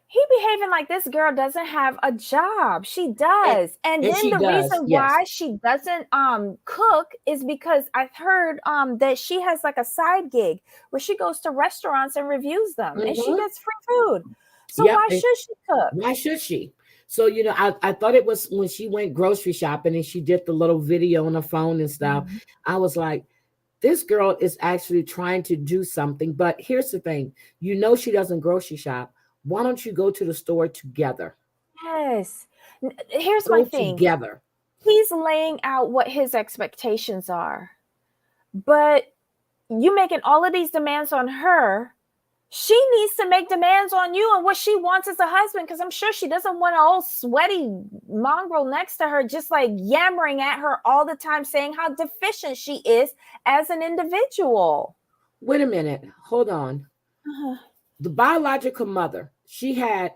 He behaving like this girl doesn't have a job. She does. And then the reason why she doesn't cook is because I've heard that she has like a side gig where she goes to restaurants and reviews them and she gets free food. So why should she cook? Why should she? So, you know, I thought it was when she went grocery shopping and she did the little video on her phone and stuff. I was like, this girl is actually trying to do something. But here's the thing. You know, she doesn't grocery shop. Why don't you go to the store together? Yes. Here's my thing. Together. He's laying out what his expectations are. But you making all of these demands on her. She needs to make demands on you and what she wants as a husband, because I'm sure she doesn't want an old sweaty mongrel next to her just like yammering at her all the time, saying how deficient she is as an individual. Wait a minute. Hold on. The biological mother, she had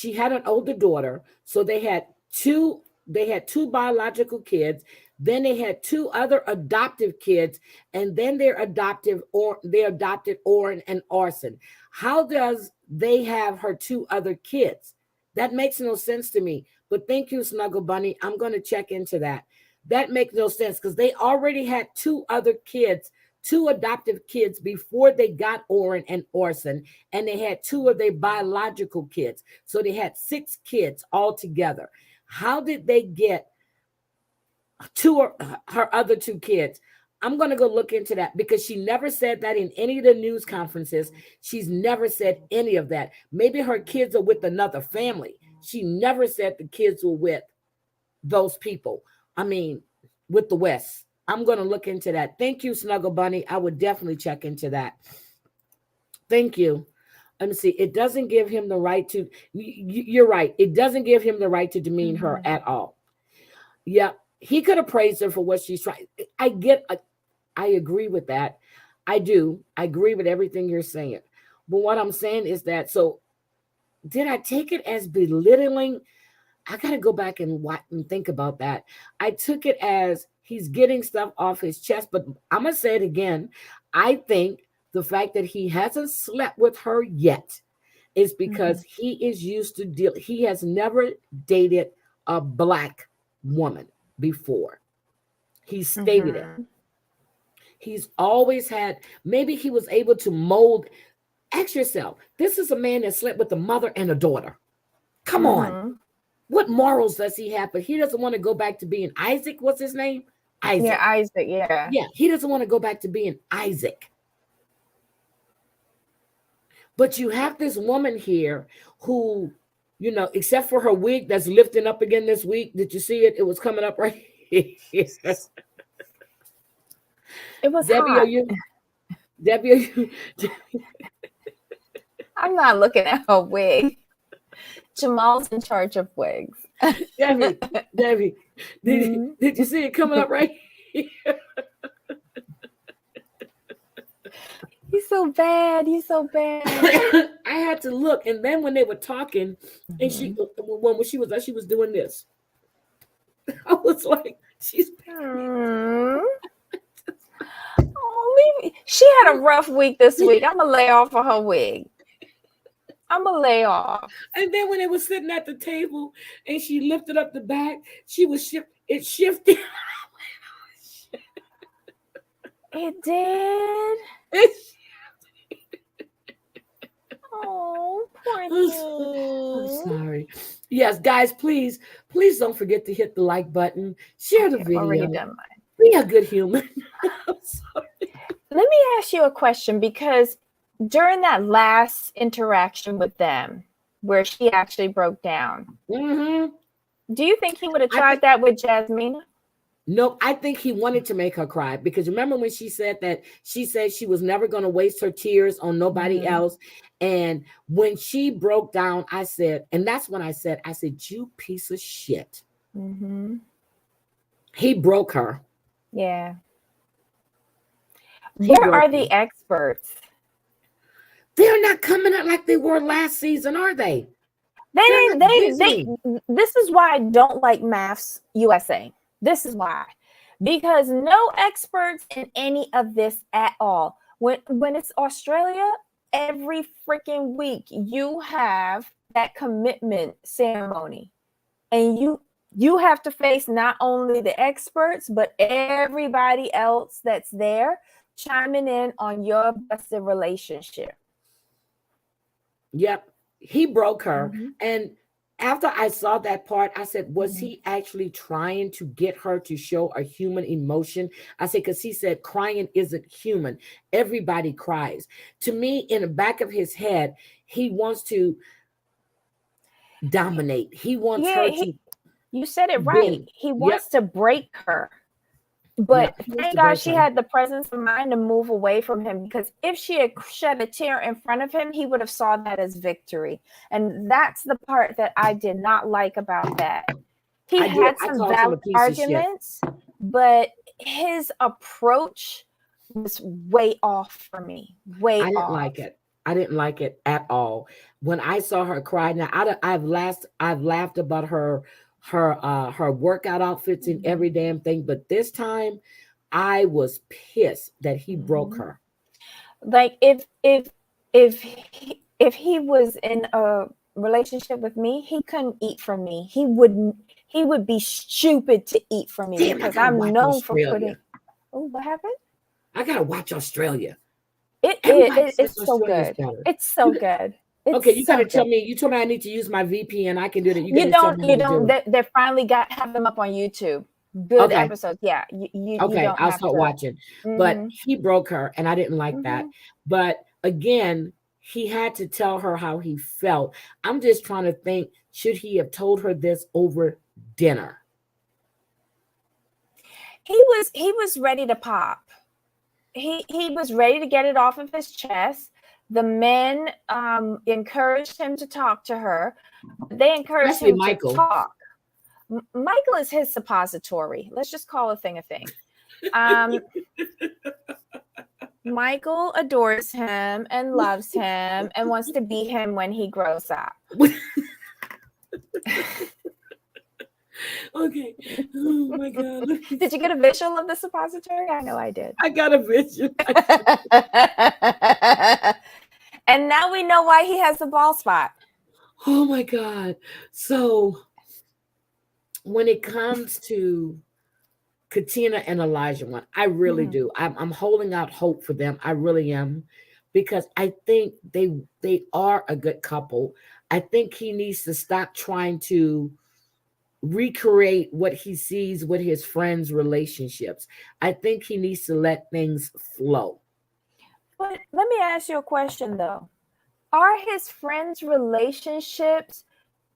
an older daughter, so they had two biological kids, then they had two other adoptive kids, and then they adopted Oren and Orson. How does they have her two other kids? That makes no sense to me. But thank you, Snuggle Bunny. I'm going to check into that. That makes no sense because they already had two other kids, two adoptive kids before they got Oren and Orson, and they had two of their biological kids. So they had 6 kids altogether. How did they get her other 2 kids? I'm going to go look into that because she never said that in any of the news conferences. She's never said any of that. Maybe her kids are with another family. She never said the kids were with those people. I mean, with the West. I'm going to look into that. Thank you, Snuggle Bunny. I would definitely check into that. Thank you. Let me see. It doesn't give him the right to, you're right. It doesn't give him the right to demean her at all. Yeah. He could have praised her for what she's trying. I agree with that. I do. I agree with everything you're saying. But what I'm saying is that, so did I take it as belittling? I got to go back and watch and think about that. I took it as he's getting stuff off his chest, but I'm going to say it again. I think the fact that he hasn't slept with her yet is because he is used to he has never dated a Black woman before. He stated it. He's always had, maybe he was able to mold. Ask yourself, this is a man that slept with a mother and a daughter. Come on. What morals does he have? But he doesn't want to go back to being Isaac. What's his name? Isaac. Yeah, Isaac. Yeah. Yeah, he doesn't want to go back to being Isaac. But you have this woman here who, you know, except for her wig that's lifting up again this week. Did you see it? It was coming up right here. It was Debbie, hot. are you? Debbie, are you? I'm not looking at her wig. Jamal's in charge of wigs. Debbie, did you see it coming up right here? He's so bad. He's so bad. I had to look, and then when they were talking, and she was doing this, I was like, she's. Oh, leave me. She had a rough week this week. I'm gonna lay off of her wig. I'm gonna lay off. And then when they were sitting at the table, and she lifted up the back, she was it shifted. It did. Oh, poor thing. I'm sorry. Yes, guys, please don't forget to hit the like button. Share the video. Already done mine. Be a good human. I'm sorry. Let me ask you a question, because during that last interaction with them, where she actually broke down, do you think he would have tried that with Jasmina? No, I think he wanted to make her cry, because remember when she said she was never going to waste her tears on nobody else. And when she broke down, I said, and that's when I said, you piece of shit. He broke her. Yeah. Where are the experts? They're not coming out like they were last season, are they? They this is why I don't like Maths USA. This is why. Because no experts in any of this at all. When it's Australia, every freaking week you have that commitment ceremony. And you have to face not only the experts, but everybody else that's there chiming in on your blessed relationship. Yep. He broke her. And after I saw that part, I said, was he actually trying to get her to show a human emotion? I said, because he said crying isn't human. Everybody cries. To me, in the back of his head, he wants to dominate. He wants her to. You said it right. He wants to break her. But thank God she had the presence of mind to move away from him, because if she had shed a tear in front of him, he would have saw that as victory. And that's the part that I did not like about that. He had some valid arguments, but his approach was way off for me. Way off. I didn't like it. I didn't like it at all. When I saw her cry, now I've laughed about her workout outfits and every damn thing, but this time I was pissed that he broke her. Like if he was in a relationship with me, he couldn't eat from me. He would be stupid to eat from me. Damn, because I'm known for putting. Oh, what happened? I gotta watch Australia. It's so good. It's so good. Okay, you gotta tell me. You told me I need to use my VPN. I can do that. You don't. They finally have them up on YouTube. Good Okay. episodes. Yeah, you Okay, don't I'll have start to. watching. But Hmm. he broke her, and I didn't like that. Hmm. But again, he had to tell her how he felt. I'm just trying to think, should he have told her this over dinner? He was ready to pop. He was ready to get it off of his chest. The men encouraged him to talk to her. They encouraged Especially him to Michael. talk. Michael is his suppository. Let's just call a thing a thing. Um, Michael adores him and loves him and wants to be him when he grows up. Okay. Oh my God. Did you get a visual of the suppository? I know I did. I got a vision. And now we know why he has a bald spot. Oh my God. So when it comes to Katina and Elijah one, I really do. I'm holding out hope for them. I really am, because I think they are a good couple. I think he needs to stop trying to recreate what he sees with his friends' relationships. I think he needs to let things flow. But let me ask you a question though. Are his friends' relationships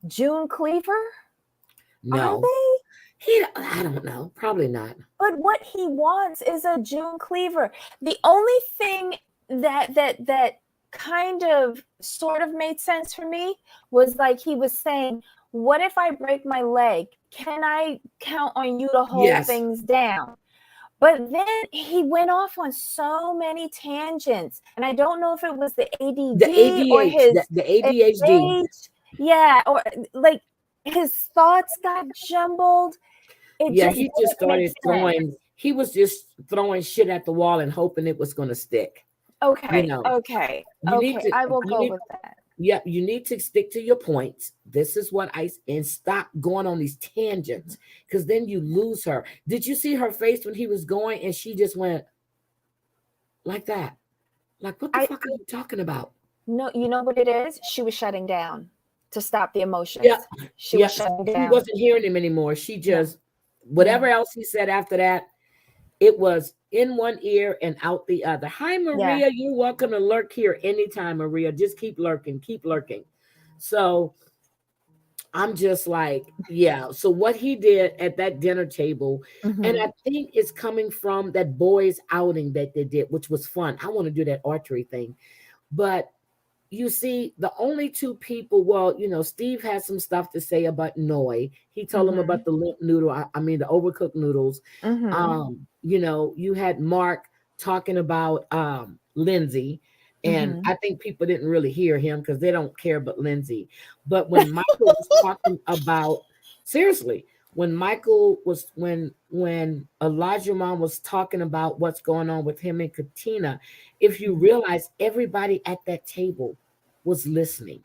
June Cleaver? Are No, they? I don't know. Probably not. But what he wants is a June Cleaver. The only thing that kind of sort of made sense for me was like he was saying, what if I break my leg? Can I count on you to hold Yes. things down? But then he went off on so many tangents. And I don't know if it was the ADD The or ADH, his the ADHD. yeah, or like his thoughts got jumbled. It Yeah, just he just didn't make started sense. throwing. He was just throwing shit at the wall and hoping it was going to stick. Okay, You know, okay, you need okay. to. I will You go need, with that. yeah, you need to stick to your points. This is what and stop going on these tangents, because then you lose her. Did you see her face when he was going and she just went like that? Like, what the fuck are you talking about? No, you know what it is? She was shutting down to stop the emotions. Yeah, She yeah. was shutting She down. wasn't hearing him anymore. She just whatever else he said after that, it was in one ear and out the other. Hi, Maria. Yeah. You're welcome to lurk here anytime, Maria. Just keep lurking, keep lurking. So I'm just like, yeah. So what he did at that dinner table, and I think it's coming from that boys' outing that they did, which was fun. I want to do that archery thing. But you see, the only two people, well, you know, Steve has some stuff to say about Noi. He told him about the limp noodle, I mean the overcooked noodles. You know, you had Mark talking about Lindsey. And I think people didn't really hear him because they don't care about Lindsey. But when Michael was talking about, seriously, when Elijah mom was talking about what's going on with him and Katina, if you realize everybody at that table was listening.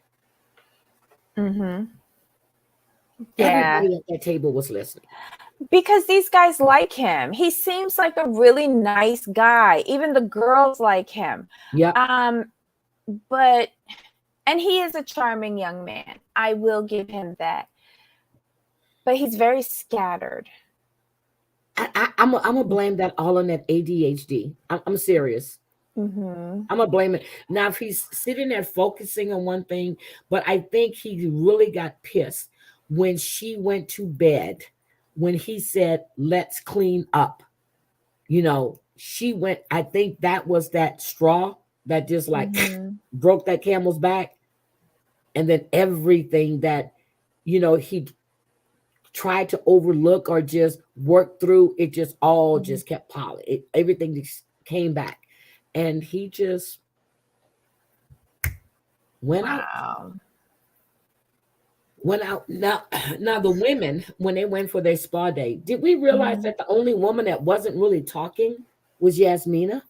Yeah. Everybody at that table was listening. Because these guys like him. He seems like a really nice guy. Even the girls like him. Yeah. But and he is a charming young man. I will give him that. But he's very scattered. I'm gonna blame that all on that ADHD. I'm serious. I'm gonna blame it. Now, if he's sitting there focusing on one thing, but I think he really got pissed when she went to bed, when he said, "Let's clean up." You know, she went, I think that was that straw that just like broke that camel's back. And then everything that, you know, he tried to overlook or just work through, it just all just kept piling. Everything just came back. And he just went out. Now the women, when they went for their spa day, did we realize that the only woman that wasn't really talking was Jasmina?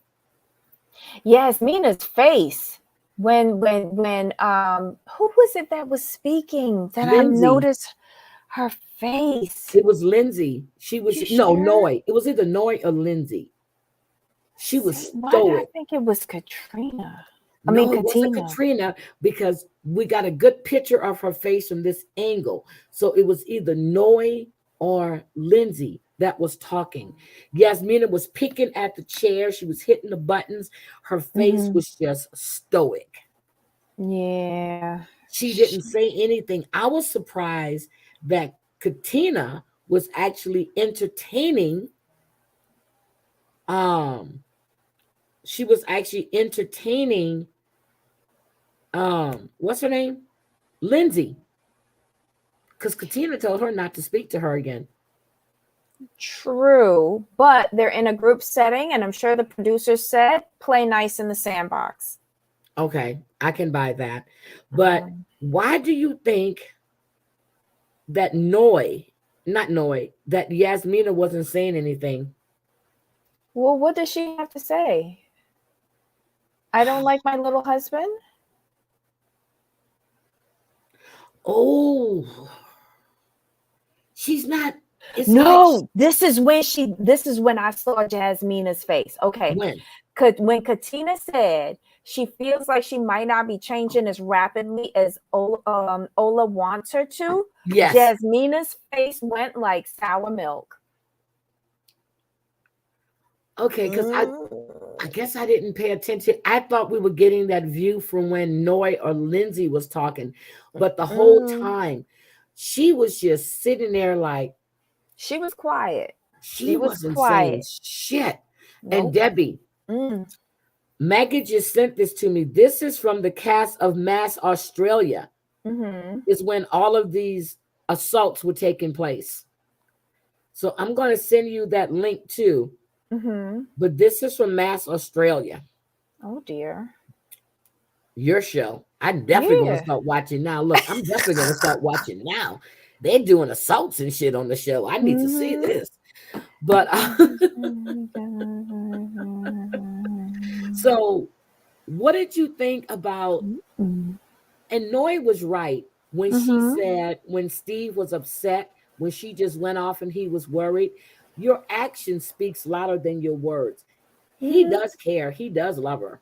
Jasmina's face when who was it that was speaking that Lindsey. I noticed her face? It was Lindsey. She was Noi. It was either Noi or Lindsey. She was Why stoic. did I think it was Katrina? No, it wasn't Katrina, because we got a good picture of her face from this angle. So it was either Noi or Lindsey. that was talking. Jasmina was picking at the chair. She was hitting the buttons. Her face was just stoic. Yeah. She didn't say anything. I was surprised that Katina was actually entertaining. She was actually entertaining. What's her name? Lindsey. Because Katina told her not to speak to her again. True, but they're in a group setting, and I'm sure the producers said, play nice in the sandbox. Okay, I can buy that. But why do you think that that Jasmina wasn't saying anything? Well, what does she have to say? I don't like my little husband? Oh, she's not. It's No, this is when I saw Jasmina's face. Okay. When Katina said she feels like she might not be changing as rapidly as Ola wants her to, yes. Jasmina's face went like sour milk. Okay, because I guess I didn't pay attention. I thought we were getting that view from when Noi or Lindsey was talking, but the whole time she was just sitting there like she was quiet. She wasn't saying shit. Nope. And Debbie, Maggie just sent this to me. This is from the cast of Mass Australia. Is when all of these assaults were taking place. So I'm going to send you that link too. But this is from Mass Australia. Oh dear. Your show. I'm definitely going to start watching now. Look, I'm definitely going to start watching now. They're doing assaults and shit on the show. I need to see this. But so what did you think about, and Noi was right when she said, when Steve was upset, when she just went off and he was worried, your action speaks louder than your words. He does care. He does love her.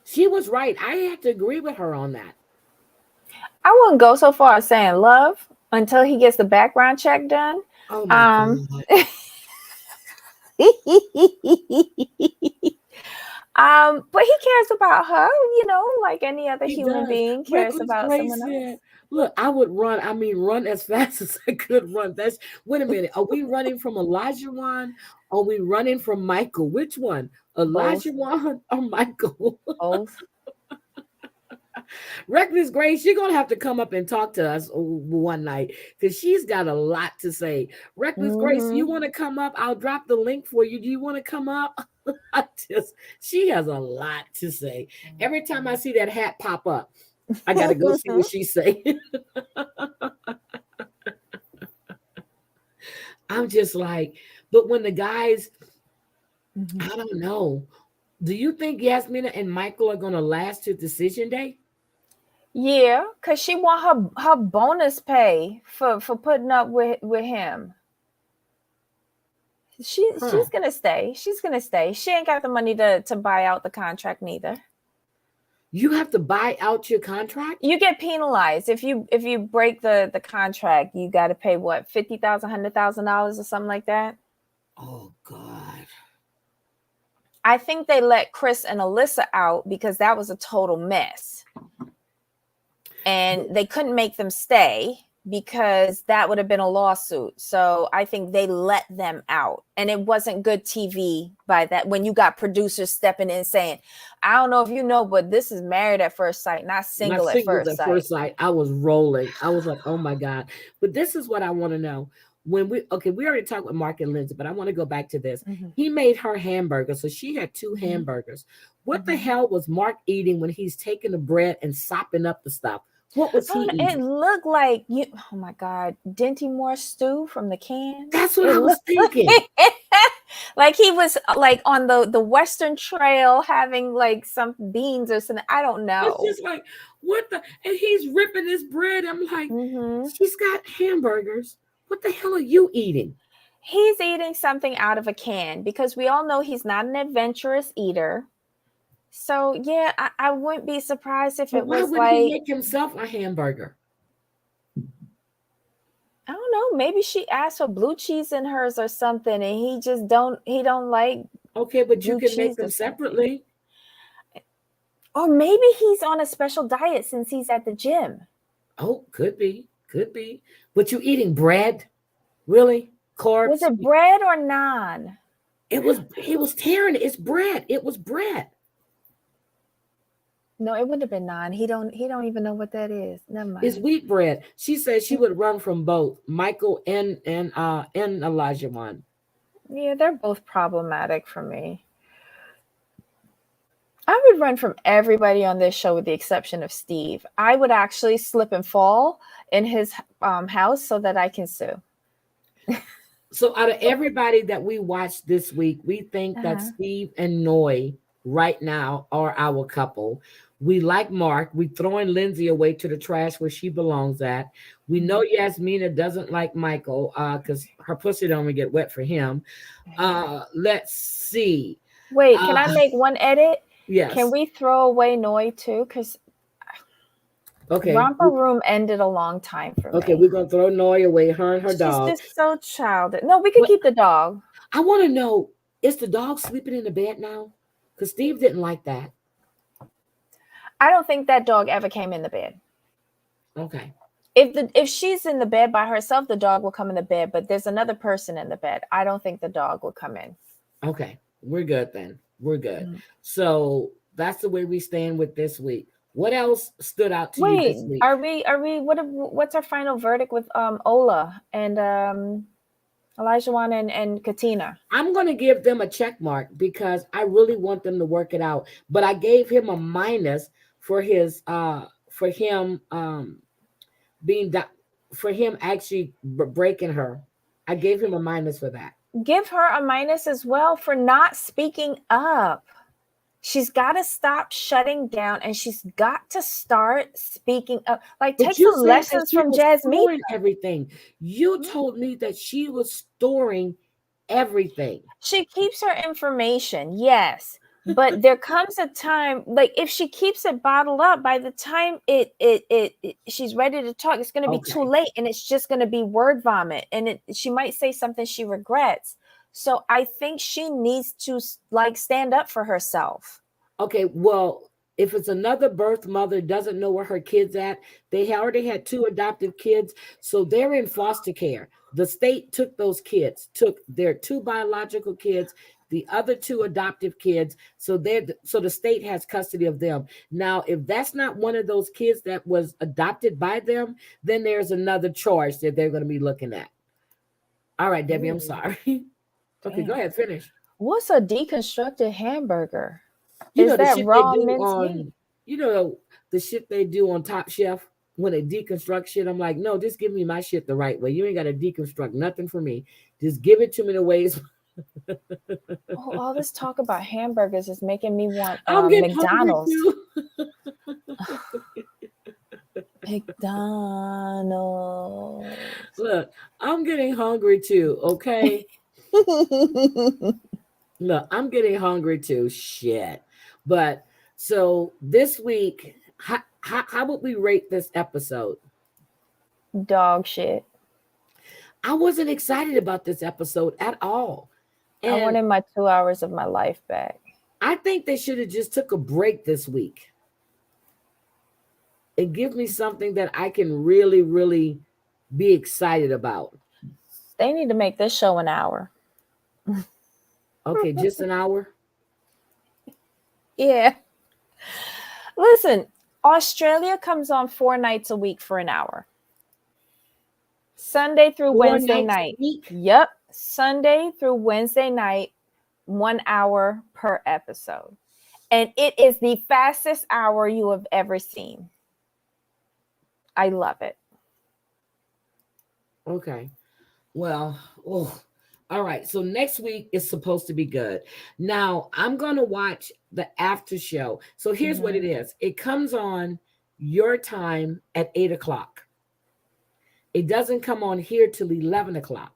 She was right. I had to agree with her on that. I wouldn't go so far as saying love until he gets the background check done. Oh my God. But he cares about her, like any other human being cares about someone else. Look, I would run as fast as I could run. Wait a minute. Are we running from Elijah Wan? Are we running from Michael? Which one? Elijah Wan or Michael? Both. Reckless Grace, you're gonna have to come up and talk to us one night because she's got a lot to say. Reckless Grace, you want to come up? I'll drop the link for you. Do you want to come up? She has a lot to say. Every time I see that hat pop up, I gotta go see what she's saying. I'm just like, but when the guys, I don't know. Do you think Jasmina and Michael are gonna last to decision day? Yeah, because she want her bonus pay for putting up with him. She's gonna stay. She's gonna stay. She ain't got the money to buy out the contract neither. You have to buy out your contract? You get penalized if you break the contract. You got to pay what, $50,000, $100,000 or something like that. Oh God. I think they let Chris and Alyssa out because that was a total mess. And they couldn't make them stay because that would have been a lawsuit. So I think they let them out. And it wasn't good TV by that when you got producers stepping in saying, I don't know if you know, but this is Married at First Sight, not single at first sight. I was rolling. I was like, oh my God. But this is what I want to know. We already talked with Mark and Lindsey, but I want to go back to this. He made her hamburger. So she had 2 hamburgers. What the hell was Mark eating when he's taking the bread and sopping up the stuff? What was he eating? It looked like oh my God, Dinty Moore stew from the can. That's what I was thinking. Like he was like on the Western Trail having like some beans or something. I don't know. It's just like, what the? And he's ripping this bread. I'm like, she's got hamburgers. What the hell are you eating? He's eating something out of a can because we all know he's not an adventurous eater. So yeah, I wouldn't be surprised if it was like. Why would he make himself a hamburger? I don't know. Maybe she asked for blue cheese in hers or something, and he don't like Okay, but you blue can make cheese or them something. separately. Or maybe he's on a special diet since he's at the gym. Oh, could be. But you eating bread? Really? Was Carbs? it bread or naan? He was tearing it. It's bread. It was bread. No, it wouldn't have been naan. He don't even know what that is. Never mind. It's wheat bread. She said she would run from both Michael and Elijah one. Yeah, they're both problematic for me. I would run from everybody on this show with the exception of Steve. I would actually slip and fall in his house so that I can sue. So out of everybody that we watched this week, we think that Steve and Noy right now are our couple. We like Mark. We throwing Lindsey away to the trash where she belongs at. We know Jasmina doesn't like Michael because her pussy don't get wet for him. Let's see. Wait, can I make one edit? Yes. Can we throw away Noy too? Because Romper Room ended a long time for me. Okay, we're gonna throw Noy away. Her and her dog. She's just so childish. No, we can keep the dog. I want to know: is the dog sleeping in the bed now? Because Steve didn't like that. I don't think that dog ever came in the bed. Okay. If she's in the bed by herself, the dog will come in the bed. But there's another person in the bed. I don't think the dog will come in. Okay, we're good then. We're good. So that's the way we stand with this week. What else stood out to you this week? Are we what's our final verdict with Ola and Elijah Wan and Katina? I'm gonna give them a check mark because I really want them to work it out. But I gave him a minus for his for him actually breaking her. I gave him a minus for that. Give her a minus as well for not speaking up. She's got to stop shutting down and she's got to start speaking up. Like, take some lessons from Jasmina. Everything. You told me that she was storing everything. She keeps her information, yes. But there comes a time, like if she keeps it bottled up, by the time she's ready to talk, it's going to be too late, and it's just going to be word vomit, and she might say something she regrets. So I think she needs to like stand up for herself. Okay, well, if it's another birth mother doesn't know where her kid's at, they already had 2 adoptive kids, so they're in foster care. The state took those kids, took their 2 biological kids, the other 2 adoptive kids, so the state has custody of them. Now, if that's not one of those kids that was adopted by them, then there's another charge that they're going to be looking at. All right, Debbie, I'm sorry. Okay, go ahead, finish. What's a deconstructed hamburger? Is that raw minced meat? You know the shit they do on Top Chef when they deconstruct shit. I'm like, no, just give me my shit the right way. You ain't got to deconstruct nothing for me. Just give it to me the ways. All this talk about hamburgers is making me want McDonald's. McDonald's. Look, I'm getting hungry too. Okay. Look, I'm getting hungry too. Shit. But so this week, how would we rate this episode? Dog shit. I wasn't excited about this episode at all. And I wanted my 2 hours of my life back. I think they should have just took a break this week and give me something that I can really, really be excited about. They need to make this show an hour. Okay, just an hour? Yeah. Listen, Australia comes on 4 nights a week for an hour. Sunday through Wednesday night. Yep. Sunday through Wednesday night, 1 hour per episode. And it is the fastest hour you have ever seen. I love it. Okay. Well, all right. So next week is supposed to be good. Now I'm going to watch the after show. So here's what it is. It comes on your time at 8:00. It doesn't come on here till 11:00.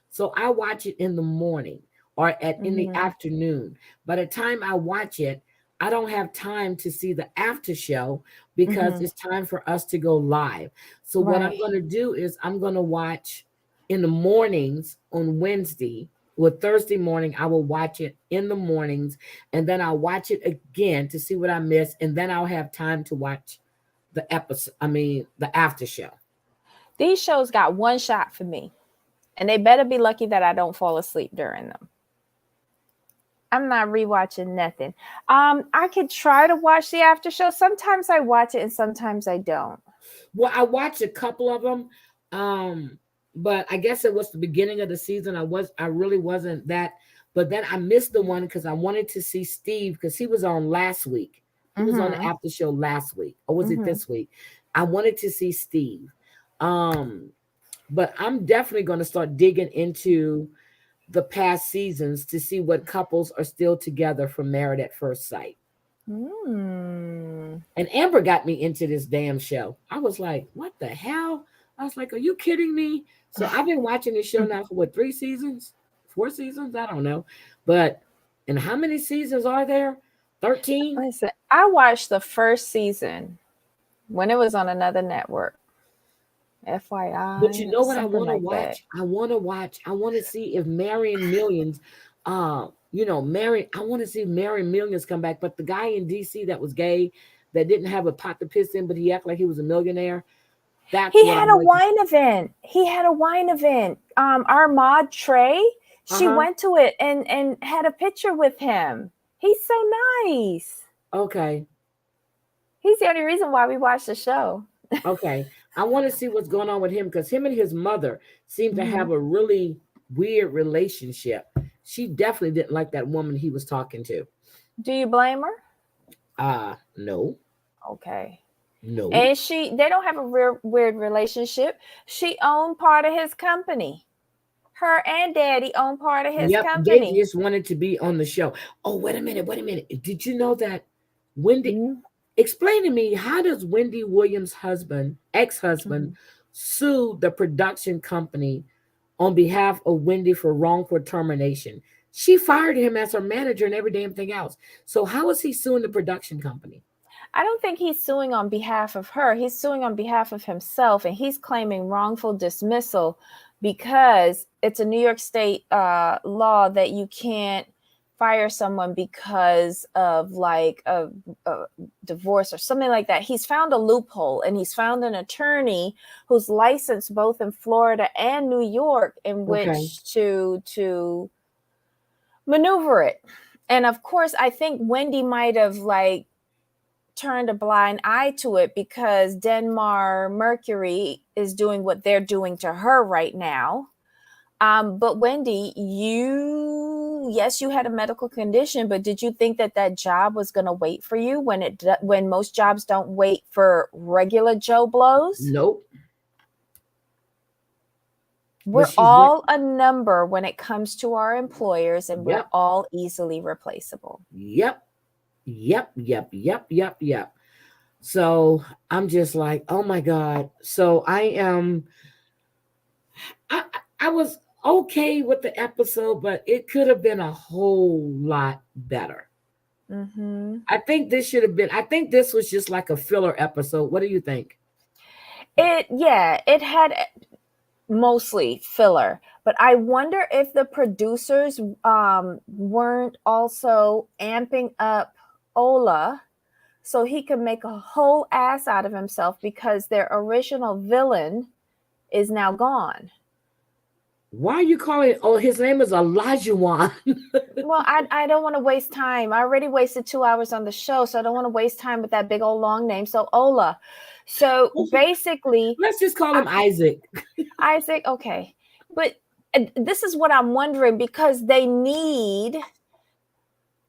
So I watch it in the morning or in the afternoon. By the time I watch it, I don't have time to see the after show because it's time for us to go live. So what I'm going to do is I'm going to watch in the mornings on Wednesday or Thursday morning. I will watch it in the mornings, and then I'll watch it again to see what I missed, and then I'll have time to watch the episode. I mean, the after show. These shows got one shot for me, and they better be lucky that I don't fall asleep during them. I'm not rewatching nothing. I could try to watch the after show. Sometimes I watch it and sometimes I don't. Well, I watched a couple of them, but I guess it was the beginning of the season. I really wasn't that, but then I missed the one because I wanted to see Steve because he was on last week. He was on the after show last week, or was it this week? I wanted to see Steve, but I'm definitely going to start digging into the past seasons to see what couples are still together from Married at First Sight. And Amber got me into this damn show. I was like, what the hell? I was like, are you kidding me? So I've been watching this show now for what, 3 seasons? 4 seasons? I don't know. But, and how many seasons are there? 13? Listen, I watched the first season when it was on another network. FYI. But you know what I want to like watch? I want to see if Marion Millions, I want to see Marion Millions come back. But the guy in DC that was gay, that didn't have a pot to piss in, but he acted like he was a millionaire. He had a wine event. Armand Trey, she went to it and had a picture with him. He's so nice. Okay. He's the only reason why we watch the show. Okay. I want to see what's going on with him because him and his mother seem to have a really weird relationship. She definitely didn't like that woman he was talking to. Do you blame her? No. Okay. No. And they don't have a weird relationship. She owned part of his company. Her and Daddy own part of his company. They just wanted to be on the show. Oh, wait a minute. Did you know that Wendy? Explain to me, how does Wendy Williams' ex-husband, sue the production company on behalf of Wendy for wrongful termination? She fired him as her manager and every damn thing else. So how is he suing the production company? I don't think he's suing on behalf of her. He's suing on behalf of himself, and he's claiming wrongful dismissal because it's a New York State law that you can't fire someone because of like a divorce or something like that. He's found a loophole, and he's found an attorney who's licensed both in Florida and New York in which to maneuver it. And of course, I think Wendy might have like turned a blind eye to it because Denmark Mercury is doing what they're doing to her right now. But Wendy, you had a medical condition, but did you think that job was going to wait for you when most jobs don't wait for regular Joe Blows? Nope. We're all a number when it comes to our employers, and we're all easily replaceable. Yep. So I'm just like, oh my God. So I was okay with the episode, but it could have been a whole lot better. I think this was just like a filler episode. What do you think? It had mostly filler, but I wonder if the producers weren't also amping up Ola so he could make a whole ass out of himself because their original villain is now gone. Why are you calling it? Oh, his name is Olajuwon. Well, I don't want to waste time. I already wasted 2 hours on the show, so I don't want to waste time with that big old long name. So Ola. So basically, let's just call him Isaac. Isaac, okay. But this is what I'm wondering, because they need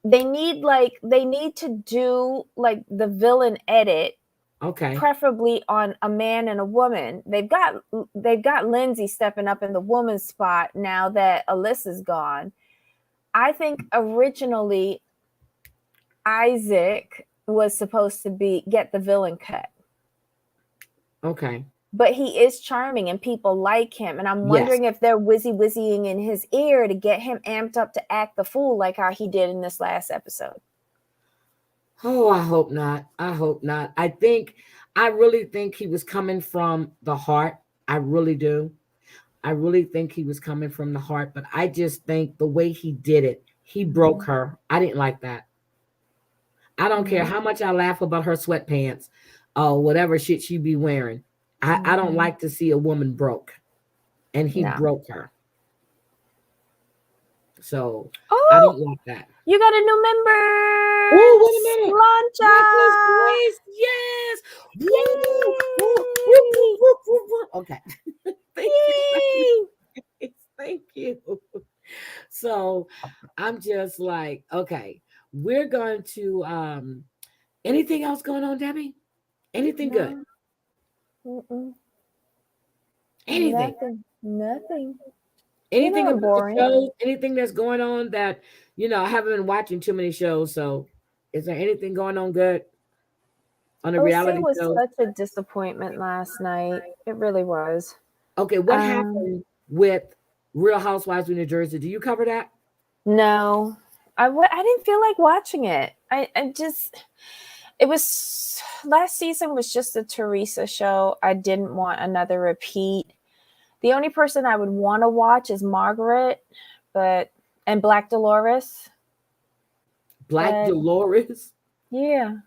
to do like the villain edit. Okay. Preferably on a man and a woman. They've got Lindsey stepping up in the woman's spot now that Alyssa's gone. I think originally Isaac was supposed to get the villain cut. Okay. But he is charming and people like him. And I'm wondering if they're wizzying in his ear to get him amped up to act the fool like how he did in this last episode. Oh, I hope not. I really think he was coming from the heart. I really do. I really think he was coming from the heart, but I just think the way he did it, he broke her. I didn't like that. I don't care how much I laugh about her sweatpants or whatever shit she be wearing. I don't like to see a woman broke, and he No. broke her. So I Oh, don't like that. you got a new member. Oh, wait a minute. Reckless Blancha. Grace, yes. Woo, woo, woo, woo, Yay! woo, woo, woo. Okay. Thank you. Yay! Thank you. So I'm just like, okay, we're going to anything else going on, Debbie? Anything good? No. Mm-mm. Anything? Nothing. Anything I'm about the boring. shows? Anything that's going on that I haven't been watching too many shows. So is there anything going on good on the OC reality was shows? such a disappointment last night. It really was. Okay, what Um, happened with Real Housewives of New Jersey? Do you cover that? no, I didn't feel like watching it. I just, it was, last season was just a Teresa show. I didn't want another repeat. The only person I would want to watch is Margaret, and Black Dolores. Black But Dolores? yeah,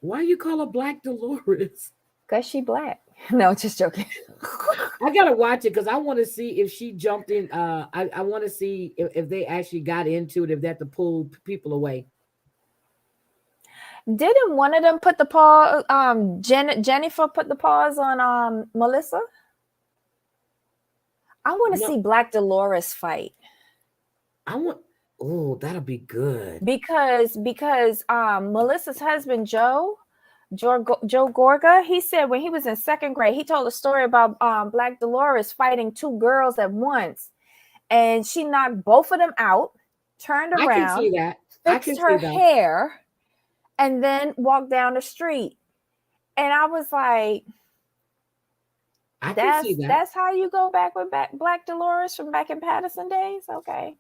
Why you call her Black Dolores? because she black. No, just joking. I gotta watch it because I want to see if she jumped in. I want to see if they actually got into it, if they had to pull people away. Didn't one of them put the paw? Jennifer put the paws on Melissa. I want to No, see Black Dolores fight I want. Oh, that'll be good. because Melissa's husband Joe Gorga, he said when he was in second grade, he told a story about Black Dolores fighting two girls at once, and she knocked both of them out, turned I can see around, that. I can fixed see her that. hair, and then walked down the street. And I was like, I can see that. that's how you go back with Black Dolores from back in Patterson days? Okay.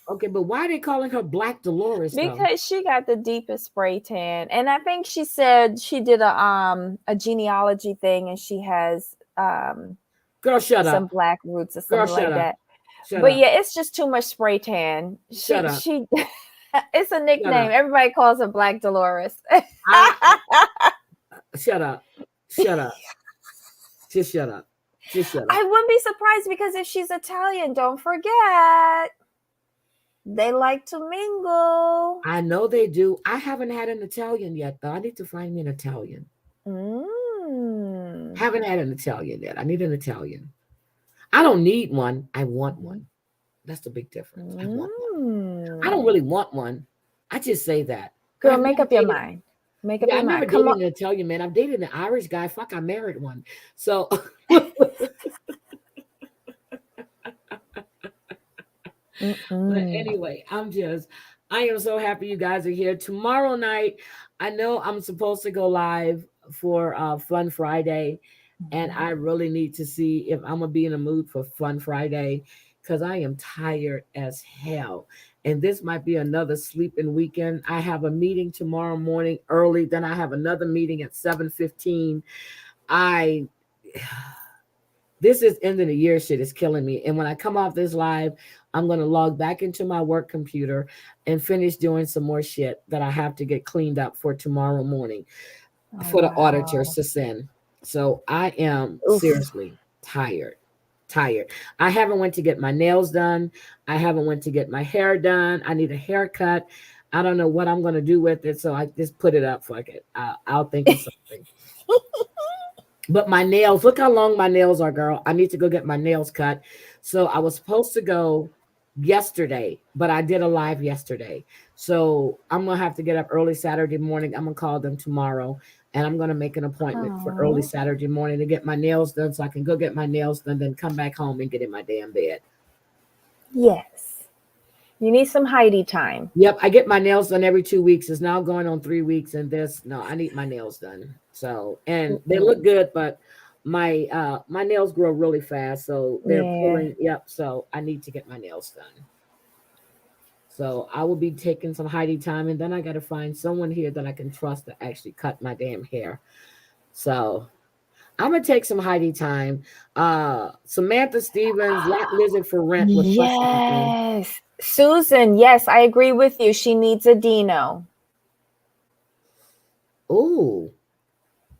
Okay, but why are they calling her Black Dolores though? Because she got the deepest spray tan. And I think she said she did a genealogy thing and she has Girl, shut some up. black roots or Girl, something shut like up. that. Shut But up. yeah, it's just too much spray tan. Shut up. She it's a nickname. Everybody calls her Black Dolores. Shut up. Shut up. Just shut up. Just shut up. I wouldn't be surprised because if she's Italian, don't forget, they like to mingle. I know they do. I haven't had an Italian yet, though. I need to find me an Italian. Haven't had an Italian yet. I need an Italian. I don't need one. I want one. That's the big difference. I want one. I don't really want one. I just say that. Girl, make up your mind. Make up your I've never mind. dated an Italian man. I've dated an Irish guy. Fuck, I married one. So but anyway, I am so happy you guys are here. Tomorrow night, I know I'm supposed to go live for Fun Friday, and I really need to see if I'm gonna be in a mood for Fun Friday because I am tired as hell. And this might be another sleeping weekend. I have a meeting tomorrow morning early, then I have another meeting at 7:15. This is end of the year shit is killing me. And when I come off this live, I'm going to log back into my work computer and finish doing some more shit that I have to get cleaned up for tomorrow morning for the auditors to send. So I am seriously tired. I haven't went to get my nails done. I haven't went to get my hair done. I need a haircut. I don't know what I'm going to do with it. So I just put it up. Fuck it. I'll think of something. But my nails, look how long my nails are, girl. I need to go get my nails cut. So I was supposed to go yesterday, but I did a live yesterday. So I'm going to have to get up early Saturday morning. I'm going to call them tomorrow, and I'm going to make an appointment for early Saturday morning to get my nails done so I can go get my nails done, then come back home and get in my damn bed. Yes. You need some Heidi time. Yep, I get my nails done every 2 weeks. It's now going on 3 weeks, and I need my nails done. So, and they look good, but my nails grow really fast, so they're pulling. Yep, so I need to get my nails done. So I will be taking some Heidi time, and then I got to find someone here that I can trust to actually cut my damn hair. So I'm gonna take some Heidi time. Samantha Stevens, Black Lizard for Rent was fussing with me. Yes. Susan, yes, I agree with you. She needs a Dino. Ooh,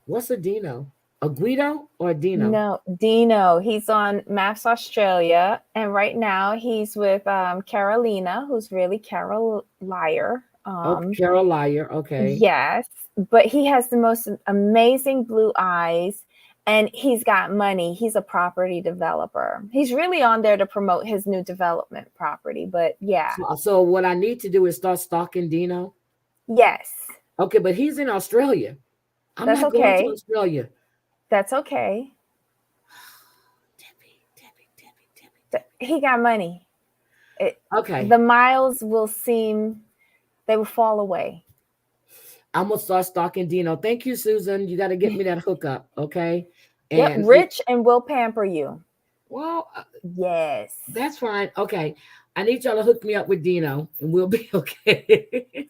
what's a Dino? A Guido or a Dino? No, Dino. He's on Maps Australia, and right now he's with Carolina, who's really Carol Liar. Oh, Carol Liar. Okay. Yes, but he has the most amazing blue eyes, and he's got money. He's a property developer. He's really on there to promote his new development property. But yeah, So what I need to do is start stalking Dino. yes, Okay, but he's in Australia. I'm that's not going to okay. Australia. That's okay. Debbie. He got money. Okay. The miles will they will fall away. I'm gonna start stalking Dino. Thank you, Susan. You got to get me that hookup, okay? Yep, And rich and will pamper you. well, Yes. that's fine. Okay, I need y'all to hook me up with Dino, and we'll be okay.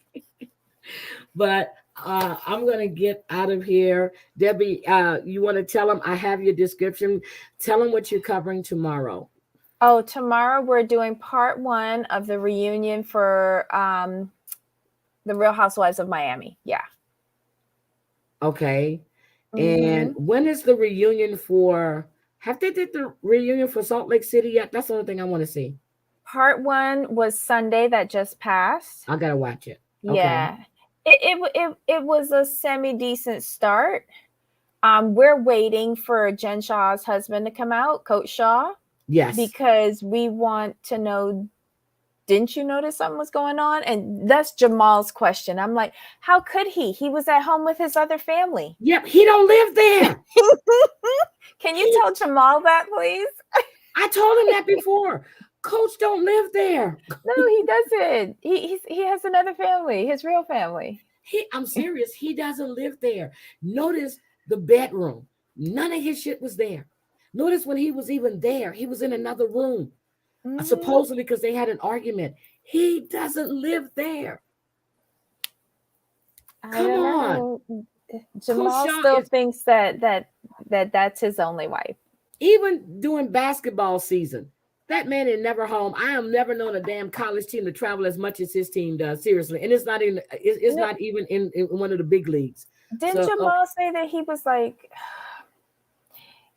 But I'm gonna get out of here. Debbie, you want to tell them I have your description? Tell them what you're covering tomorrow. Oh, tomorrow we're doing part 1 of the reunion for the Real Housewives of Miami. Yeah. Okay. And Mm-hmm. when is the reunion for? Have they did the reunion for Salt Lake City yet? That's the only thing I want to see. Part 1 was Sunday that just passed. I gotta watch it. Okay. Yeah. It was a semi-decent start. We're waiting for Jen Shaw's husband to come out, Coach Shaw. Yes. Because we want to know, didn't you notice something was going on? And that's Jamal's question. I'm like, how could he? He was at home with his other family. Yep, he don't live there. Can you tell Jamal that, please? I told him that before. Coach don't live there. No, he doesn't. He has another family, his real family. I'm serious. He doesn't live there. Notice the bedroom. None of his shit was there. Notice when he was even there, he was in another room. Mm-hmm. Supposedly because they had an argument. He doesn't live there. Come on. Jamal still thinks that's his only wife. Even during basketball season, that man is never home. I have never known a damn college team to travel as much as his team does. Seriously, and it's not even. It's not even in one of the big leagues. Didn't Jamal say that he was like?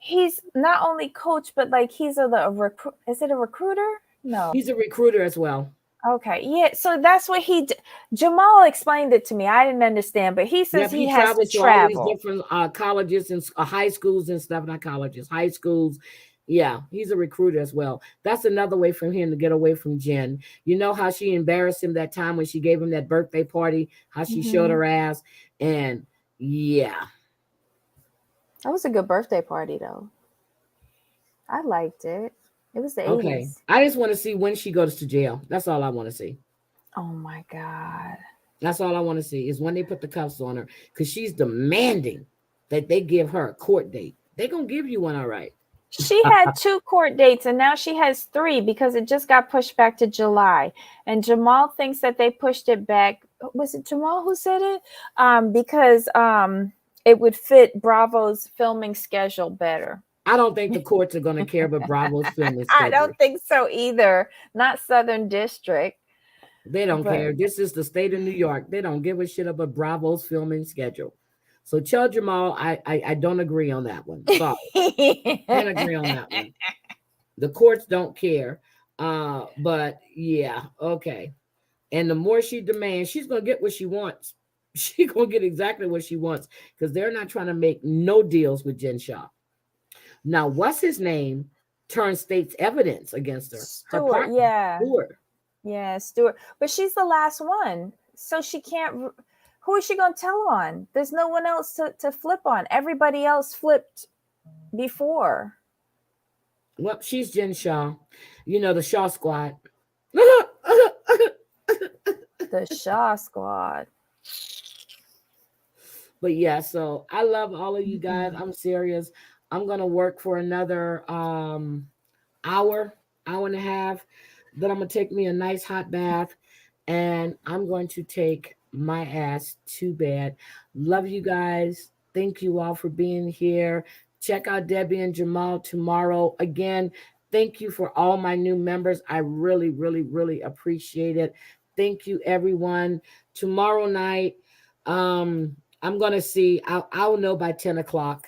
He's not only coach, but like he's is it a recruiter? No, he's a recruiter as well. Okay, yeah. So that's what Jamal explained it to me. I didn't understand, but he says he has to travel. All these different colleges and high schools and stuff. Not colleges, high schools. Yeah, he's a recruiter as well. That's another way for him to get away from Jen. You know how she embarrassed him that time when she gave him that birthday party, how she showed her ass. And yeah. That was a good birthday party though. I liked it. It was the 80s. Okay. I just want to see when she goes to jail. That's all I want to see. Oh my God. That's all I want to see is when they put the cuffs on her, because she's demanding that they give her a court date. They're going to give you one, all right. She had 2 court dates and now she has 3 because it just got pushed back to July. And Jamal thinks that they pushed it back. Was it Jamal who said it? Because it would fit Bravo's filming schedule better. I don't think the courts are going to care about Bravo's filming schedule. I don't think so either. Not Southern District. They don't care. This is the state of New York. They don't give a shit about Bravo's filming schedule. So tell Jamal, I don't agree on that one. Sorry. Can't agree on that one. The courts don't care. But yeah, okay. And the more she demands, she's going to get what she wants. She's going to get exactly what she wants because they're not trying to make no deals with Jen Shaw. Now, what's his name turned state's evidence against her? Stewart, yeah. Stewart. Yeah, Stewart. But she's the last one. So she can't. Who is she going to tell on? There's no one else to flip on. Everybody else flipped before. Well, she's Jen Shaw. You know, the Shaw Squad. The Shaw Squad. But yeah, so I love all of you guys. I'm serious. I'm going to work for another hour and a half. Then I'm going to take me a nice hot bath. And I'm going to take my ass to bed. Love you guys. Thank you all for being here. check out Debbie and Jamal tomorrow. Again, thank you for all my new members. I really, really, really appreciate it. Thank you, everyone. Tomorrow night, I'm gonna see. I'll know by 10 o'clock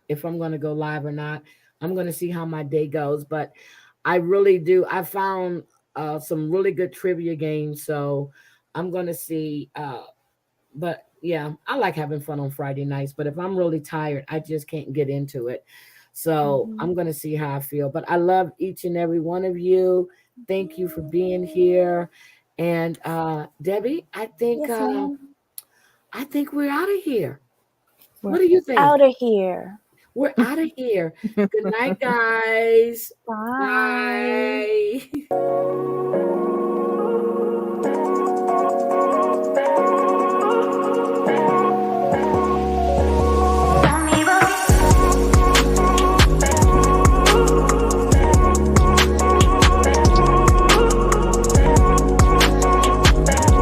if I'm gonna go live or not. I'm gonna see how my day goes, but I really do. I found some really good trivia games, so I'm gonna see. But yeah, I like having fun on Friday nights. But if I'm really tired, I just can't get into it. So Mhm. I'm gonna see how I feel. But I love each and every one of you. Thank you for being here. And Debbie, Yes, ma'am. I think we're out of here. We're What do you think? out of here. We're out of here. Good night, guys. Bye. Bye.